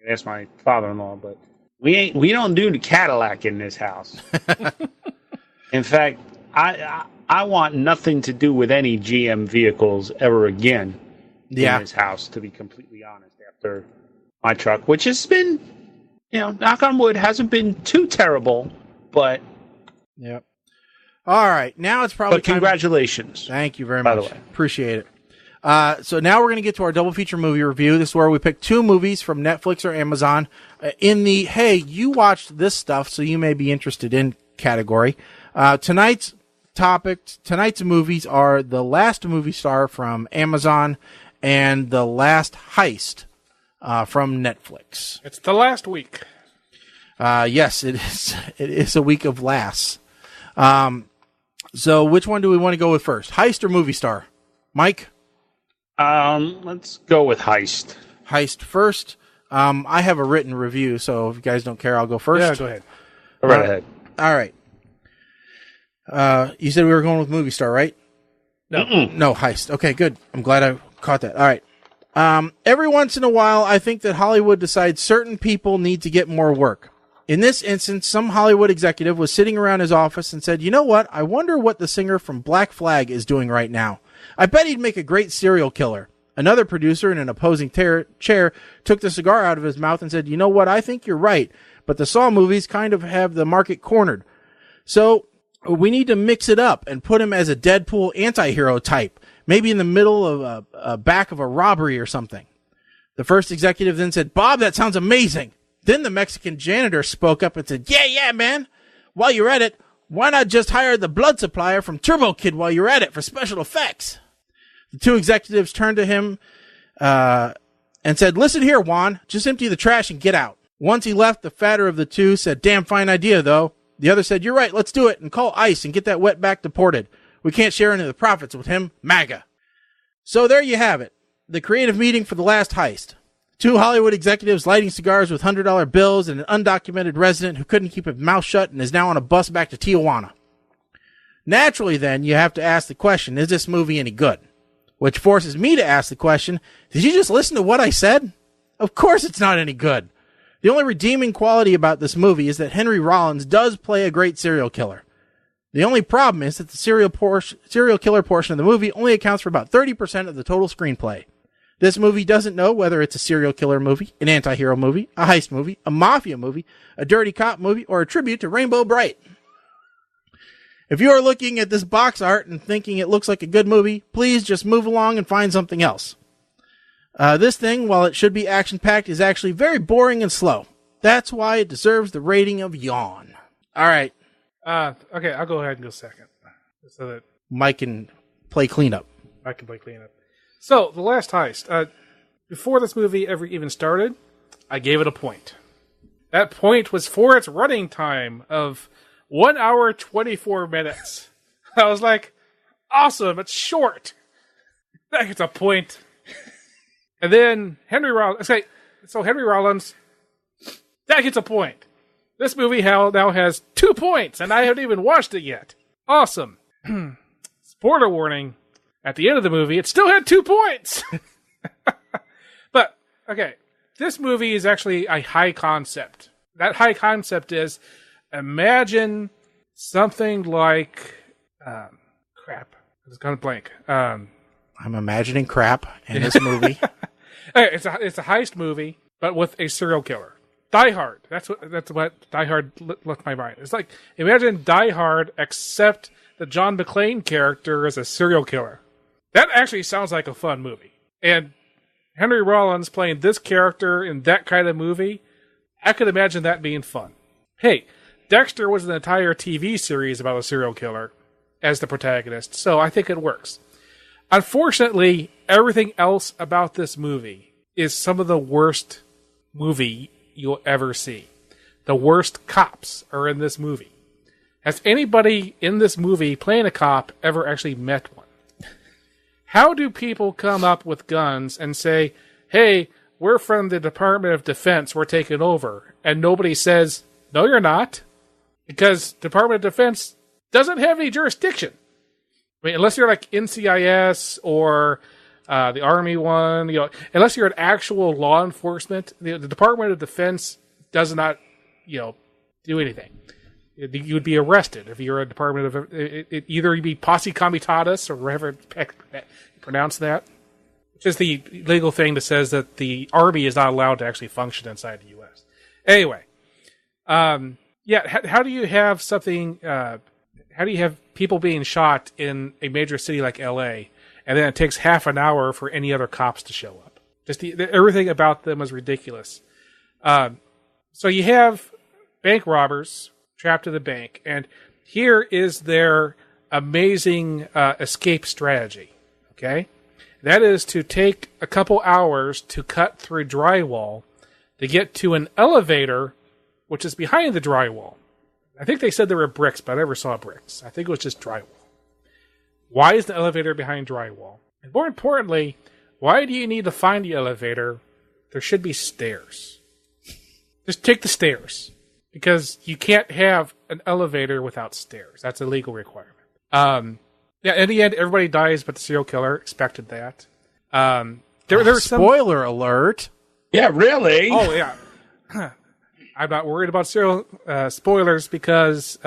ask my father-in-law, but we don't do the Cadillac in this house. In fact, I want nothing to do with any GM vehicles ever again in this house, to be completely honest, after my truck, which has been, knock on wood, hasn't been too terrible, but... Yep. All right, now it's probably time. Congratulations. Thank you very much. By the way. Appreciate it. So now we're going to get to our double feature movie review. This is where we pick two movies from Netflix or Amazon in the, hey, you watched this stuff, so you may be interested in category. Tonight's movies are The Last Movie Star from Amazon and The Last Heist from Netflix. It's the last week. Yes, it is. It is a week of laughs. So which one do we want to go with first? Heist or Movie Star? Mike? Let's go with Heist. Heist first. I have a written review, so if you guys don't care, I'll go first. Yeah, go ahead. Go right ahead. All right. You said we were going with Movie Star, right? No. No, Heist. Okay, good. I'm glad I caught that. All right. Every once in a while, I think that Hollywood decides certain people need to get more work. In this instance, some Hollywood executive was sitting around his office and said, you know what? I wonder what the singer from Black Flag is doing right now. I bet he'd make a great serial killer. Another producer in an opposing chair took the cigar out of his mouth and said, you know what? I think you're right, but the Saw movies kind of have the market cornered. So we need to mix it up and put him as a Deadpool anti-hero type, maybe in the middle of a back of a robbery or something. The first executive then said, Bob, that sounds amazing. Then the Mexican janitor spoke up and said, yeah, man. While you're at it, why not just hire the blood supplier from Turbo Kid while you're at it for special effects? The two executives turned to him and said, listen here, Juan, just empty the trash and get out. Once he left, the fatter of the two said, damn fine idea, though. The other said, you're right, let's do it and call ICE and get that wetback deported. We can't share any of the profits with him, MAGA. So there you have it, the creative meeting for the last heist. Two Hollywood executives lighting cigars with $100 bills and an undocumented resident who couldn't keep his mouth shut and is now on a bus back to Tijuana. Naturally, then, you have to ask the question, is this movie any good? Which forces me to ask the question, did you just listen to what I said? Of course it's not any good. The only redeeming quality about this movie is that Henry Rollins does play a great serial killer. The only problem is that the serial killer portion of the movie only accounts for about 30% of the total screenplay. This movie doesn't know whether it's a serial killer movie, an anti-hero movie, a heist movie, a mafia movie, a dirty cop movie, or a tribute to Rainbow Bright. If you are looking at this box art and thinking it looks like a good movie, please just move along and find something else. This thing, while it should be action-packed, is actually very boring and slow. That's why it deserves the rating of yawn. All right. Okay, I'll go ahead and go second. So that Mike can play cleanup. I can play cleanup. So, The Last Heist. Before this movie ever even started, I gave it a point. That point was for its running time of 1 hour, 24 minutes. I was like, awesome, it's short. That gets a point. And then Henry Rollins, that gets a point. This movie now has 2 points, and I haven't even watched it yet. Awesome. Spoiler warning. At the end of the movie, it still had 2 points. But, okay, this movie is actually a high concept. That high concept is, imagine something like, crap, I was kind of blank. I'm imagining crap in this movie. It's a heist movie, but with a serial killer. Die Hard. That's what Die Hard left my mind. It's like, imagine Die Hard, except the John McClane character is a serial killer. That actually sounds like a fun movie. And Henry Rollins playing this character in that kind of movie, I could imagine that being fun. Hey, Dexter was an entire TV series about a serial killer as the protagonist, so I think it works. Unfortunately, everything else about this movie is some of the worst movie you'll ever see. The worst cops are in this movie. Has anybody in this movie playing a cop ever actually met one? How do people come up with guns and say, hey, we're from the Department of Defense, we're taking over, and nobody says, no, you're not, because Department of Defense doesn't have any jurisdiction. I mean, unless you're like NCIS or the Army one, unless you're an actual law enforcement, the Department of Defense does not, do anything. You would be arrested if you're a Department of... Either you'd be posse comitatus, or whatever you pronounce that, which is the legal thing that says that the Army is not allowed to actually function inside the U.S. Anyway, how do you have something... how do you have people being shot in a major city like L.A., and then it takes half an hour for any other cops to show up? Just everything about them is ridiculous. So you have bank robbers trapped in the bank, and here is their amazing escape strategy. Okay, that is to take a couple hours to cut through drywall to get to an elevator, which is behind the drywall. I think they said there were bricks, but I never saw bricks. I think it was just drywall. Why is the elevator behind drywall? And more importantly, why do you need to find the elevator? There should be stairs. Just take the stairs. Because you can't have an elevator without stairs. That's a legal requirement. In the end, everybody dies but the serial killer. Expected that. There's some. Spoiler alert. Yeah, really? Oh yeah. I'm not worried about spoilers because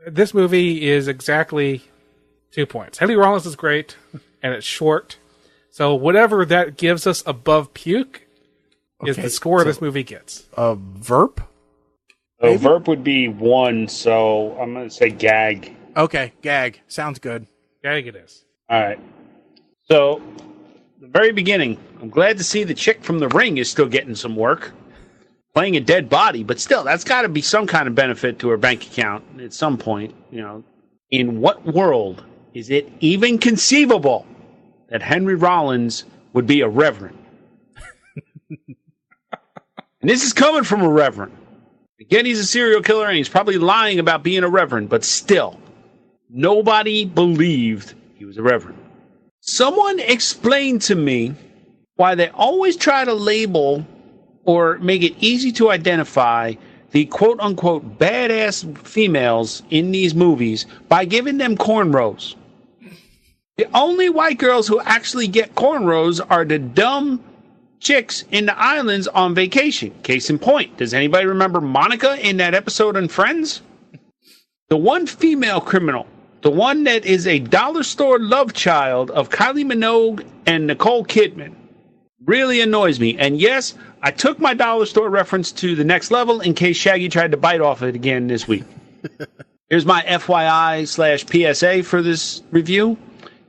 this movie is exactly 2 points. Henry Rollins is great, and it's short. So whatever that gives us above puke is the score this movie gets. Verp? So Verp would be 1, so I'm going to say gag. Okay, gag. Sounds good. Gag it is. All right. So, the very beginning, I'm glad to see the chick from The Ring is still getting some work. Playing a dead body, but still, that's got to be some kind of benefit to her bank account at some point. In what world is it even conceivable that Henry Rollins would be a reverend? And this is coming from a reverend. Again, he's a serial killer, and he's probably lying about being a reverend, but still, nobody believed he was a reverend. Someone explained to me why they always try to label or make it easy to identify the quote-unquote badass females in these movies by giving them cornrows. The only white girls who actually get cornrows are the dumb chicks in the islands on vacation. Case in point, does anybody remember Monica in that episode on Friends? The one female criminal, the one that is a dollar store love child of Kylie Minogue and Nicole Kidman, really annoys me. And yes, I took my dollar store reference to the next level in case Shaggy tried to bite off it again this week. Here's my FYI/PSA for this review.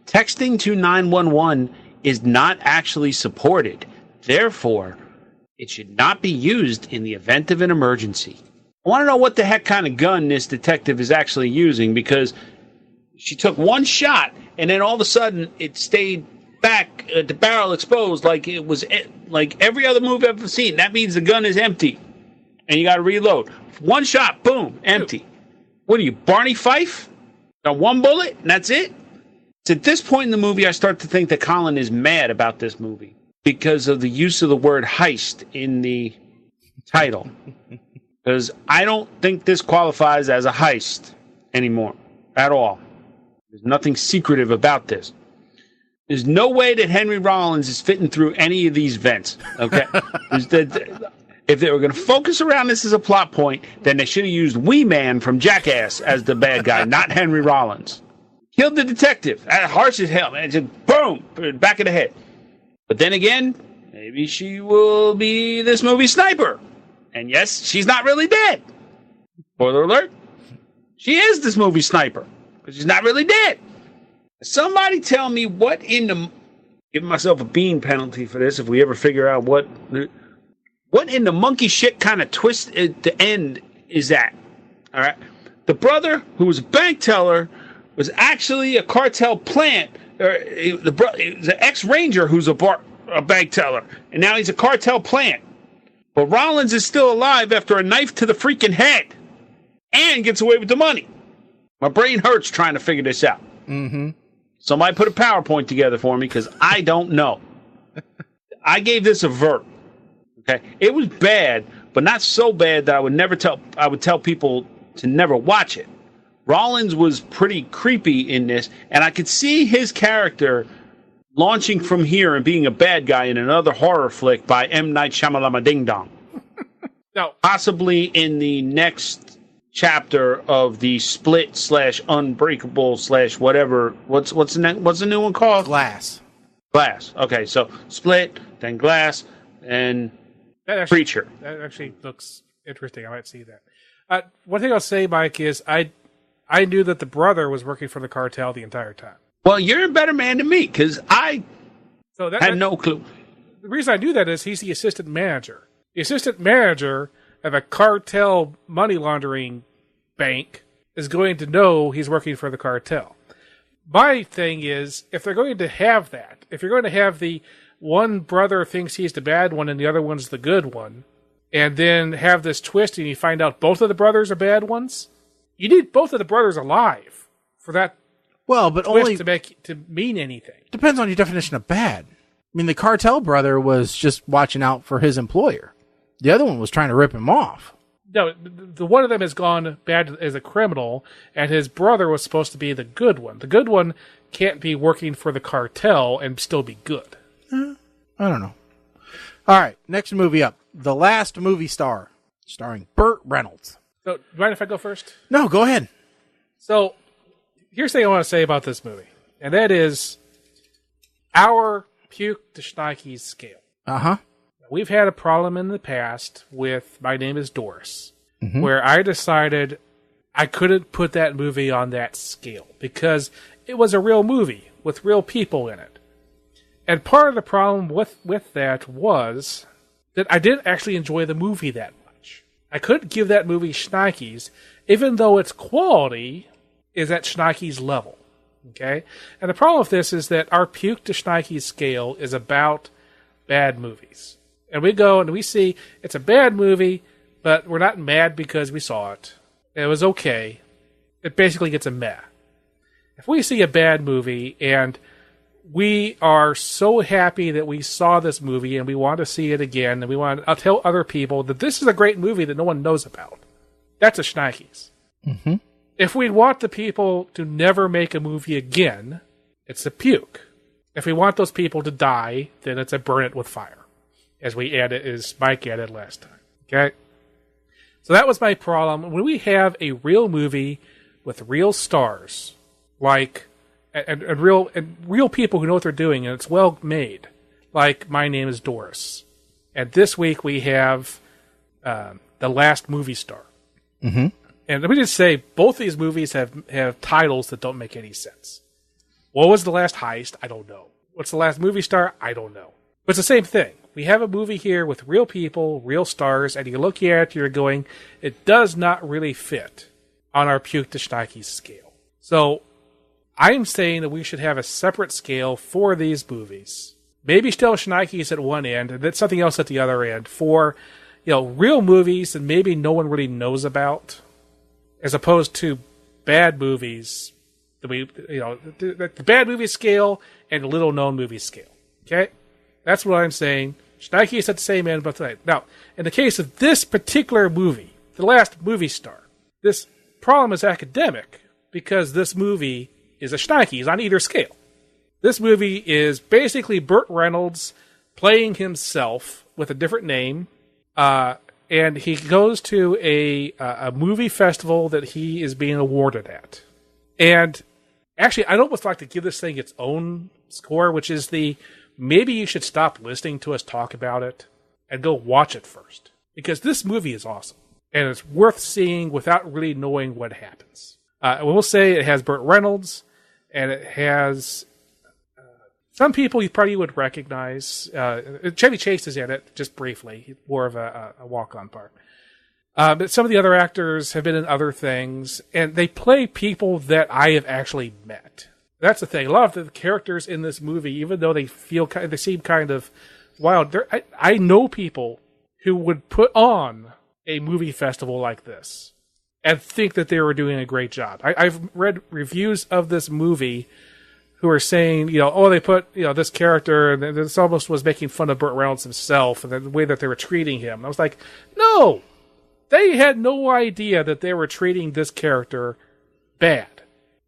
Texting to 911 is not actually supported. Therefore, it should not be used in the event of an emergency. I want to know what the heck kind of gun this detective is actually using, because she took one shot and then all of a sudden it stayed back, the barrel exposed like it was like every other movie I've ever seen. That means the gun is empty and you got to reload. One shot, boom, empty. What are you, Barney Fife? Got one bullet and that's it? It's at this point in the movie I start to think that Colin is mad about this movie because of the use of the word heist in the title. Because I don't think this qualifies as a heist anymore at all. There's nothing secretive about this. There's no way that Henry Rollins is fitting through any of these vents. Okay, if they were going to focus around this as a plot point, then they should have used Wee Man from Jackass as the bad guy, not Henry Rollins. Killed the detective. Harsh as hell, man. Just boom, back of the head. But then again, maybe she will be this movie sniper. And yes, she's not really dead. Spoiler alert. She is this movie sniper, but she's not really dead. Somebody tell me what in the... Give myself a bean penalty for this if we ever figure out what in the monkey shit kind of twist at the end is that. All right. The brother, who was a bank teller, was actually a cartel plant. The ex-ranger who's a bank teller. And now he's a cartel plant. But Rollins is still alive after a knife to the freaking head. And gets away with the money. My brain hurts trying to figure this out. Mm-hmm. Somebody put a PowerPoint together for me because I don't know. I gave this a Verp. Okay, it was bad, but not so bad that I would tell people to never watch it. Rollins was pretty creepy in this, and I could see his character launching from here and being a bad guy in another horror flick by M. Night Shyamalan Ding Dong. No, possibly in the next chapter of the Split/Unbreakable/ whatever. What's the new one called? Glass. Okay, so Split, then Glass, and Preacher. That actually looks interesting. I might see that. One thing I'll say, Mike, is I knew that the brother was working for the cartel the entire time. Well, you're a better man than me, because I had no clue. The reason I knew that is he's the assistant manager. The assistant manager of a cartel money laundering bank is going to know he's working for the cartel. My thing is, if they're going to have that, if you're going to have the one brother thinks he's the bad one and the other one's the good one, and then have this twist and you find out both of the brothers are bad ones, you need both of the brothers alive for that. Well, but twist only to mean anything. Depends on your definition of bad. I mean, the cartel brother was just watching out for his employer. The other one was trying to rip him off. No, the one of them has gone bad as a criminal, and his brother was supposed to be the good one. The good one can't be working for the cartel and still be good. I don't know. All right, next movie up. The Last Movie Star, starring Burt Reynolds. So, do you mind if I go first? No, go ahead. So, here's the thing I want to say about this movie, and that is our puke to Schneike's scale. Uh-huh. We've had a problem in the past with My Name is Doris, where I decided I couldn't put that movie on that scale because it was a real movie with real people in it. And part of the problem with that was that I didn't actually enjoy the movie that much. I couldn't give that movie Schneike's, even though its quality is at Schneike's level. Okay? And the problem with this is that our puke to Schneike's scale is about bad movies. And we go and we see it's a bad movie, but we're not mad because we saw it. It was okay. It basically gets a meh. If we see a bad movie and we are so happy that we saw this movie and we want to see it again and we want to tell other people that this is a great movie that no one knows about, that's a Schneike's. Mm-hmm. If we want the people to never make a movie again, it's a puke. If we want those people to die, then it's a burn it with fire, as Mike added last time. Okay? So that was my problem. When we have a real movie with real stars, like and real people who know what they're doing, and it's well made, like My Name is Doris. And this week we have The Last Movie Star. Mm-hmm. And let me just say, both these movies have titles that don't make any sense. What was The Last Heist? I don't know. What's The Last Movie Star? I don't know. But it's the same thing. We have a movie here with real people, real stars, and you look at it, you're going, it does not really fit on our puke to Schneike's scale. So I'm saying that we should have a separate scale for these movies. Maybe still Schneike's at one end, and then something else at the other end for, real movies that maybe no one really knows about, as opposed to bad movies that the bad movie scale and the little known movie scale. Okay? That's what I'm saying. Schneike's at the same end, but now, in the case of this particular movie, The Last Movie Star, this problem is academic because this movie is a Schneike's on either scale. This movie is basically Burt Reynolds playing himself with a different name, and he goes to a movie festival that he is being awarded at. And actually, I'd almost like to give this thing its own score, which is maybe you should stop listening to us talk about it and go watch it first. Because this movie is awesome. And it's worth seeing without really knowing what happens. We'll say it has Burt Reynolds, and it has some people you probably would recognize. Chevy Chase is in it, just briefly. More of a walk-on part. But some of the other actors have been in other things, and they play people that I have actually met. That's the thing. A lot of the characters in this movie, even though they seem kind of wild, I know people who would put on a movie festival like this and think that they were doing a great job. I've read reviews of this movie who are saying, they put, this character, and this almost was making fun of Burt Reynolds himself and the way that they were treating him. I was like, no! They had no idea that they were treating this character bad.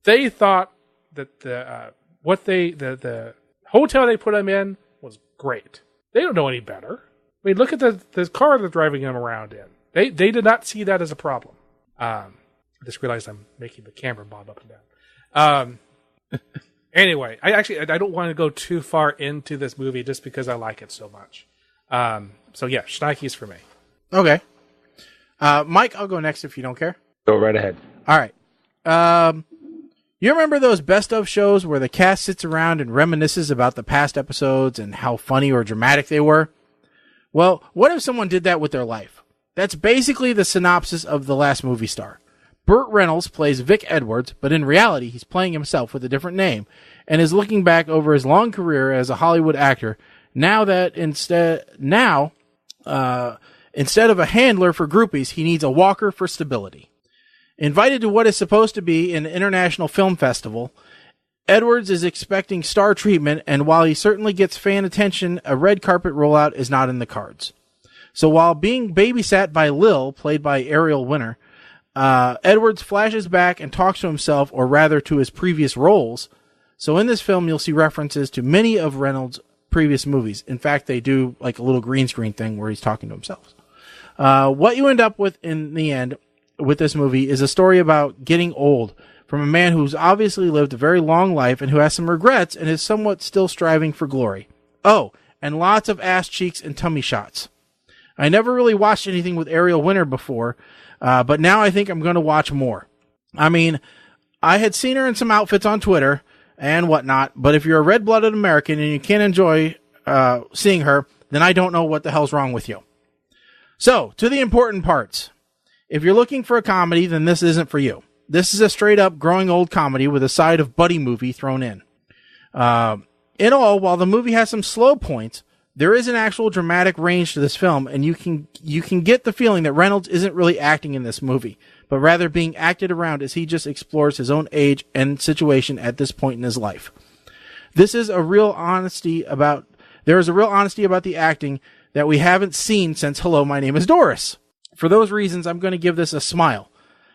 They thought that the hotel they put him in was great. They don't know any better. I mean, look at the car they're driving him around in. They did not see that as a problem. I just realized I'm making the camera bob up and down. Anyway, I don't want to go too far into this movie just because I like it so much. So yeah, Schneike's for me. Okay. Mike, I'll go next if you don't care. Go right ahead. All right. You remember those best of shows where the cast sits around and reminisces about the past episodes and how funny or dramatic they were? Well, what if someone did that with their life? That's basically the synopsis of The Last Movie Star. Burt Reynolds plays Vic Edwards, but in reality, he's playing himself with a different name and is looking back over his long career as a Hollywood actor. Instead of a handler for groupies, he needs a walker for stability. Invited to what is supposed to be an international film festival, Edwards is expecting star treatment, and while he certainly gets fan attention, a red carpet rollout is not in the cards. So while being babysat by Lil, played by Ariel Winter, Edwards flashes back and talks to himself, or rather to his previous roles. So in this film, you'll see references to many of Reynolds' previous movies. In fact, they do like a little green screen thing where he's talking to himself. What you end up with in the end with this movie is a story about getting old from a man who's obviously lived a very long life and who has some regrets and is somewhat still striving for glory. Oh, and lots of ass cheeks and tummy shots. I never really watched anything with Ariel Winter before, but now I think I'm going to watch more. I mean, I had seen her in some outfits on Twitter and whatnot, but if you're a red-blooded American and you can't enjoy seeing her, then I don't know what the hell's wrong with you. So, to the important parts. If you're looking for a comedy, then this isn't for you. This is a straight-up growing old comedy with a side of buddy movie thrown in. In all, while the movie has some slow points, there is an actual dramatic range to this film, and you can get the feeling that Reynolds isn't really acting in this movie, but rather being acted around as he just explores his own age and situation at this point in his life. There is a real honesty about the acting that we haven't seen since Hello, My Name is Doris. For those reasons, I'm going to give this a smile.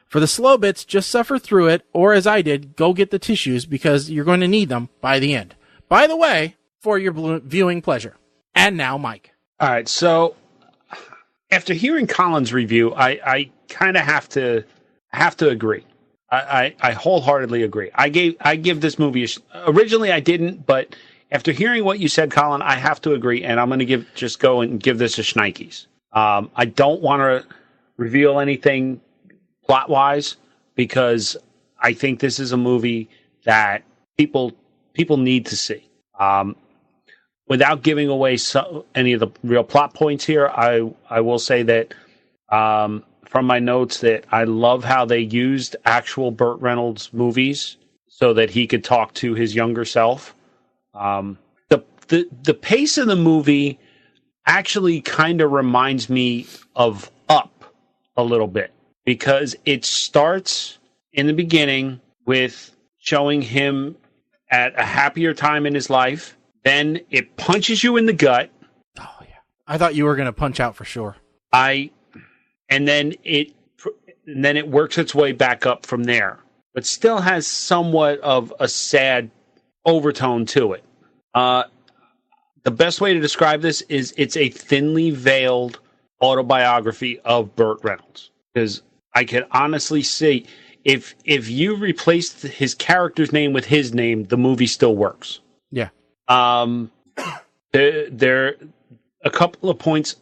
For the slow bits, just suffer through it, or as I did, go get the tissues because you're going to need them by the end. By the way, for your viewing pleasure. And now, Mike. All right, so after hearing Colin's review, I kind of have to agree. I wholeheartedly agree. I give this movie originally I didn't, but after hearing what you said, Colin, I have to agree, and I'm going to go and give this a shnikes. I don't want to reveal anything plot-wise because I think this is a movie that people need to see. Without giving away any of the real plot points here, I will say that from my notes that I love how they used actual Burt Reynolds movies so that he could talk to his younger self. The pace of the movie actually kind of reminds me of Up a little bit because it starts in the beginning with showing him at a happier time in his life. Then it punches you in the gut. Oh yeah, I thought you were going to punch out for sure. And then it works its way back up from there, but still has somewhat of a sad overtone to it. The best way to describe this is it's a thinly veiled autobiography of Burt Reynolds. Because I can honestly see if you replaced his character's name with his name, the movie still works. Yeah. There a couple of points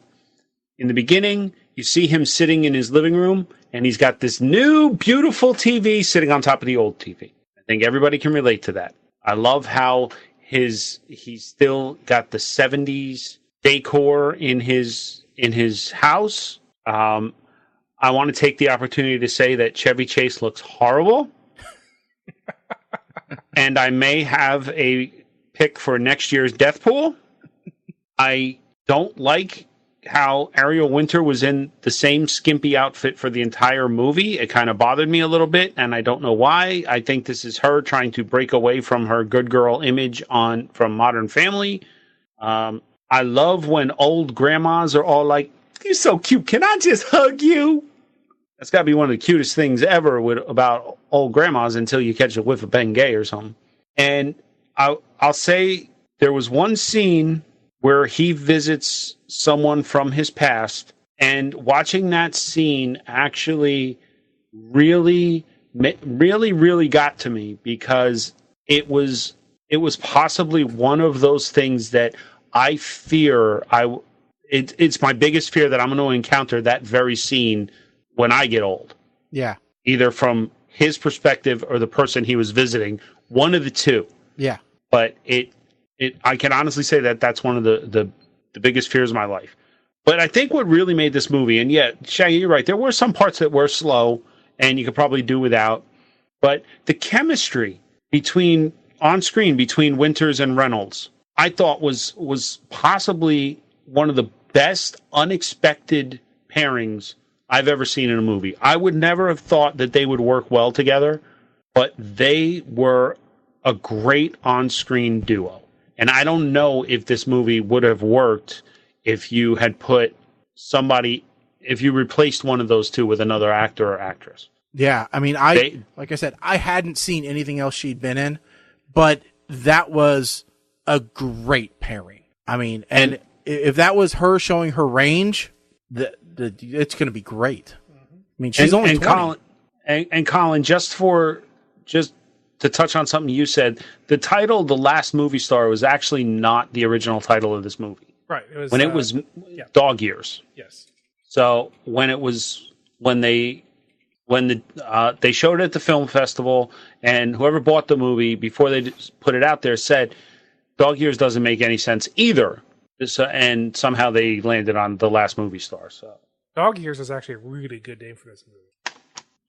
in the beginning. You see him sitting in his living room, and he's got this new, beautiful TV sitting on top of the old TV. I think everybody can relate to that. I love how he's still got the 70s decor in his house. I want to take the opportunity to say that Chevy Chase looks horrible. And I may have a pick for next year's Death Pool. I don't like how Ariel Winter was in the same skimpy outfit for the entire movie. It kind of bothered me a little bit, and I don't know why. I think this is her trying to break away from her good girl image from Modern Family. I love when old grandmas are all like, "You're so cute. Can I just hug you?" That's got to be one of the cutest things ever about old grandmas until you catch a whiff of Bengay or something. And I'll say there was one scene where he visits someone from his past, and watching that scene actually really got to me because it was possibly one of those things that I fear it's my biggest fear that I'm going to encounter that very scene when I get old. Yeah. Either from his perspective or the person he was visiting, one of the two. Yeah. But I can honestly say that that's one of the biggest fears of my life. But I think what really made this movie, and yeah, Shaggy, you're right, there were some parts that were slow and you could probably do without, but the chemistry on screen between Winters and Reynolds, I thought was possibly one of the best unexpected pairings I've ever seen in a movie. I would never have thought that they would work well together, but they were a great on-screen duo. And I don't know if this movie would have worked if you had if you replaced one of those two with another actor or actress. Yeah, I mean, like I said, I hadn't seen anything else she'd been in, but that was a great pairing. I mean, and if that was her showing her range, it's going to be great. I mean, she's only 20. Colin, just to touch on something you said, the title, The Last Movie Star, was actually not the original title of this movie. Right. It was it was Dog Years. Yes. So when they showed it at the film festival, and whoever bought the movie before they put it out there said, Dog Years doesn't make any sense either. And somehow they landed on The Last Movie Star. So Dog Years is actually a really good name for this movie.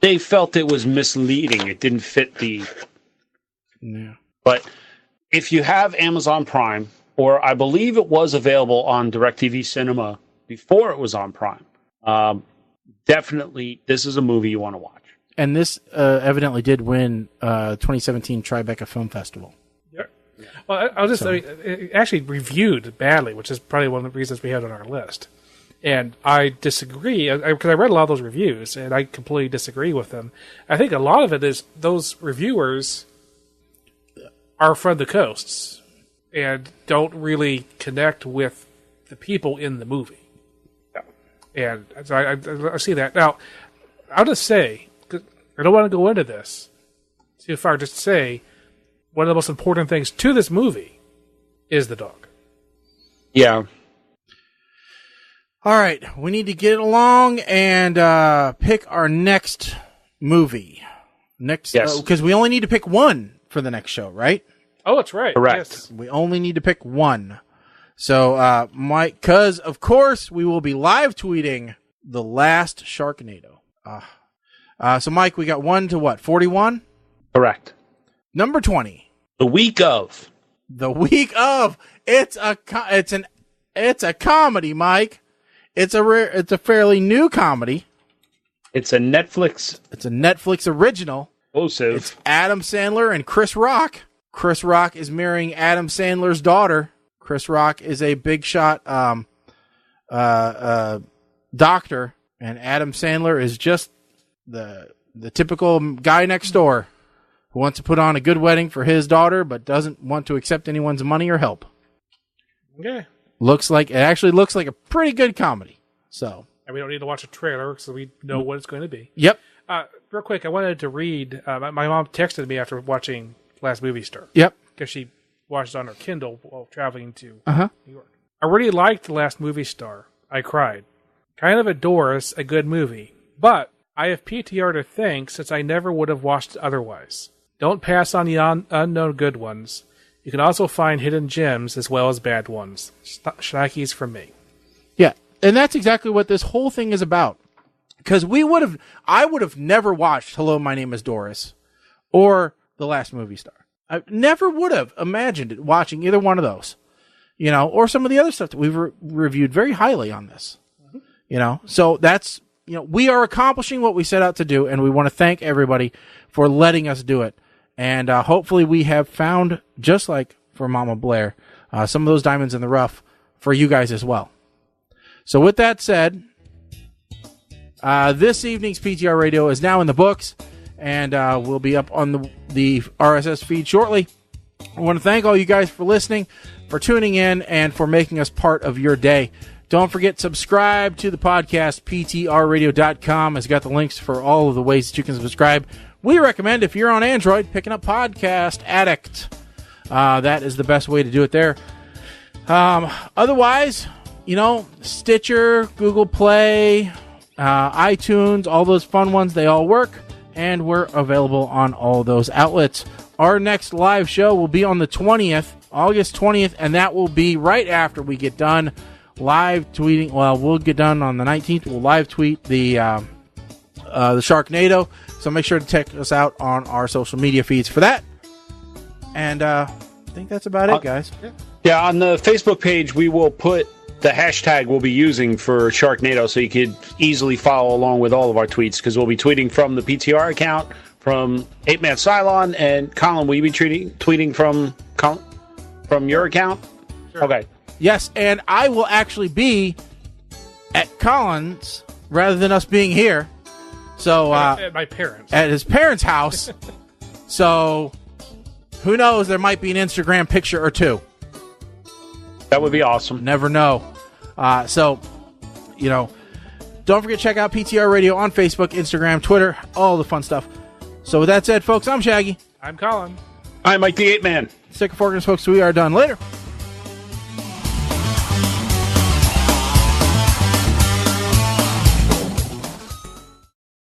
They felt it was misleading. It didn't fit the... Yeah. But if you have Amazon Prime, or I believe it was available on DirecTV Cinema before it was on Prime, definitely this is a movie you want to watch. And this evidently did win 2017 Tribeca Film Festival. Well, I'll just say, it actually reviewed badly, which is probably one of the reasons we have it on our list. And I disagree, because I read a lot of those reviews, and I completely disagree with them. I think a lot of it is those reviewers are from the coasts and don't really connect with the people in the movie. And so I see that. Now, I'll just say, 'cause I don't want to go into this too far, just to say, one of the most important things to this movie is the dog. Yeah. All right, we need to get along and pick our next movie. Yes. Because we only need to pick one for the next show, right? Oh, that's right. Correct. Yes. We only need to pick one. So, Mike, because of course we will be live tweeting the last Sharknado. So, Mike, we got 1 to what? 41? Correct. Number 20. The week of. It's a comedy, Mike. It's a fairly new comedy. It's a Netflix original. Exclusive. It's Adam Sandler and Chris Rock. Chris Rock is marrying Adam Sandler's daughter. Chris Rock is a big shot doctor, and Adam Sandler is just the typical guy next door who wants to put on a good wedding for his daughter, but doesn't want to accept anyone's money or help. Okay. It actually looks like a pretty good comedy. So, and we don't need to watch a trailer, so we know what it's going to be. Yep. Real quick, I wanted to read. My mom texted me after watching Last Movie Star. Yep. Because she watched it on her Kindle while traveling to New York. I really liked The Last Movie Star. I cried. Kind of adores a good movie, but I have PTR to thank since I never would have watched it otherwise. Don't pass on the unknown good ones. You can also find hidden gems as well as bad ones. Schnikes from me. Yeah, and that's exactly what this whole thing is about. Because I would have never watched Hello, My Name is Doris or The Last Movie Star. I never would have imagined it watching either one of those, or some of the other stuff that we've reviewed very highly on this, So that's, we are accomplishing what we set out to do, and we want to thank everybody for letting us do it. And hopefully we have found, just like for Mama Blair, some of those diamonds in the rough for you guys as well. So with that said, this evening's PTR Radio is now in the books, and will be up on the RSS feed shortly. I want to thank all you guys for listening, for tuning in, and for making us part of your day. Don't forget, subscribe to the podcast. PTRradio.com has got the links for all of the ways that you can subscribe. We recommend, if you're on Android, picking up Podcast Addict. That is the best way to do it there. Otherwise, Stitcher, Google Play, iTunes, all those fun ones, they all work, and we're available on all those outlets. Our next live show will be on the 20th, August 20th, and that will be right after we get done live tweeting. Well, we'll get done on the 19th. We'll live tweet the Sharknado, so make sure to check us out on our social media feeds for that. And I think that's about it, guys. Yeah, on the Facebook page, we will put the hashtag we'll be using for Sharknado, so you could easily follow along with all of our tweets, because we'll be tweeting from the PTR account, from 8-Man Cylon, and Colin, will you be tweeting from your account? Sure. Okay. Yes, and I will actually be at Colin's rather than us being here. So at my parents, at his parents' house. So who knows? There might be an Instagram picture or two. That would be awesome. Never know. So, don't forget to check out PTR Radio on Facebook, Instagram, Twitter, all the fun stuff. So with that said, folks, I'm Shaggy. I'm Colin. I'm Mike the Ape Man. Stick a fork in us, folks. We are done. Later.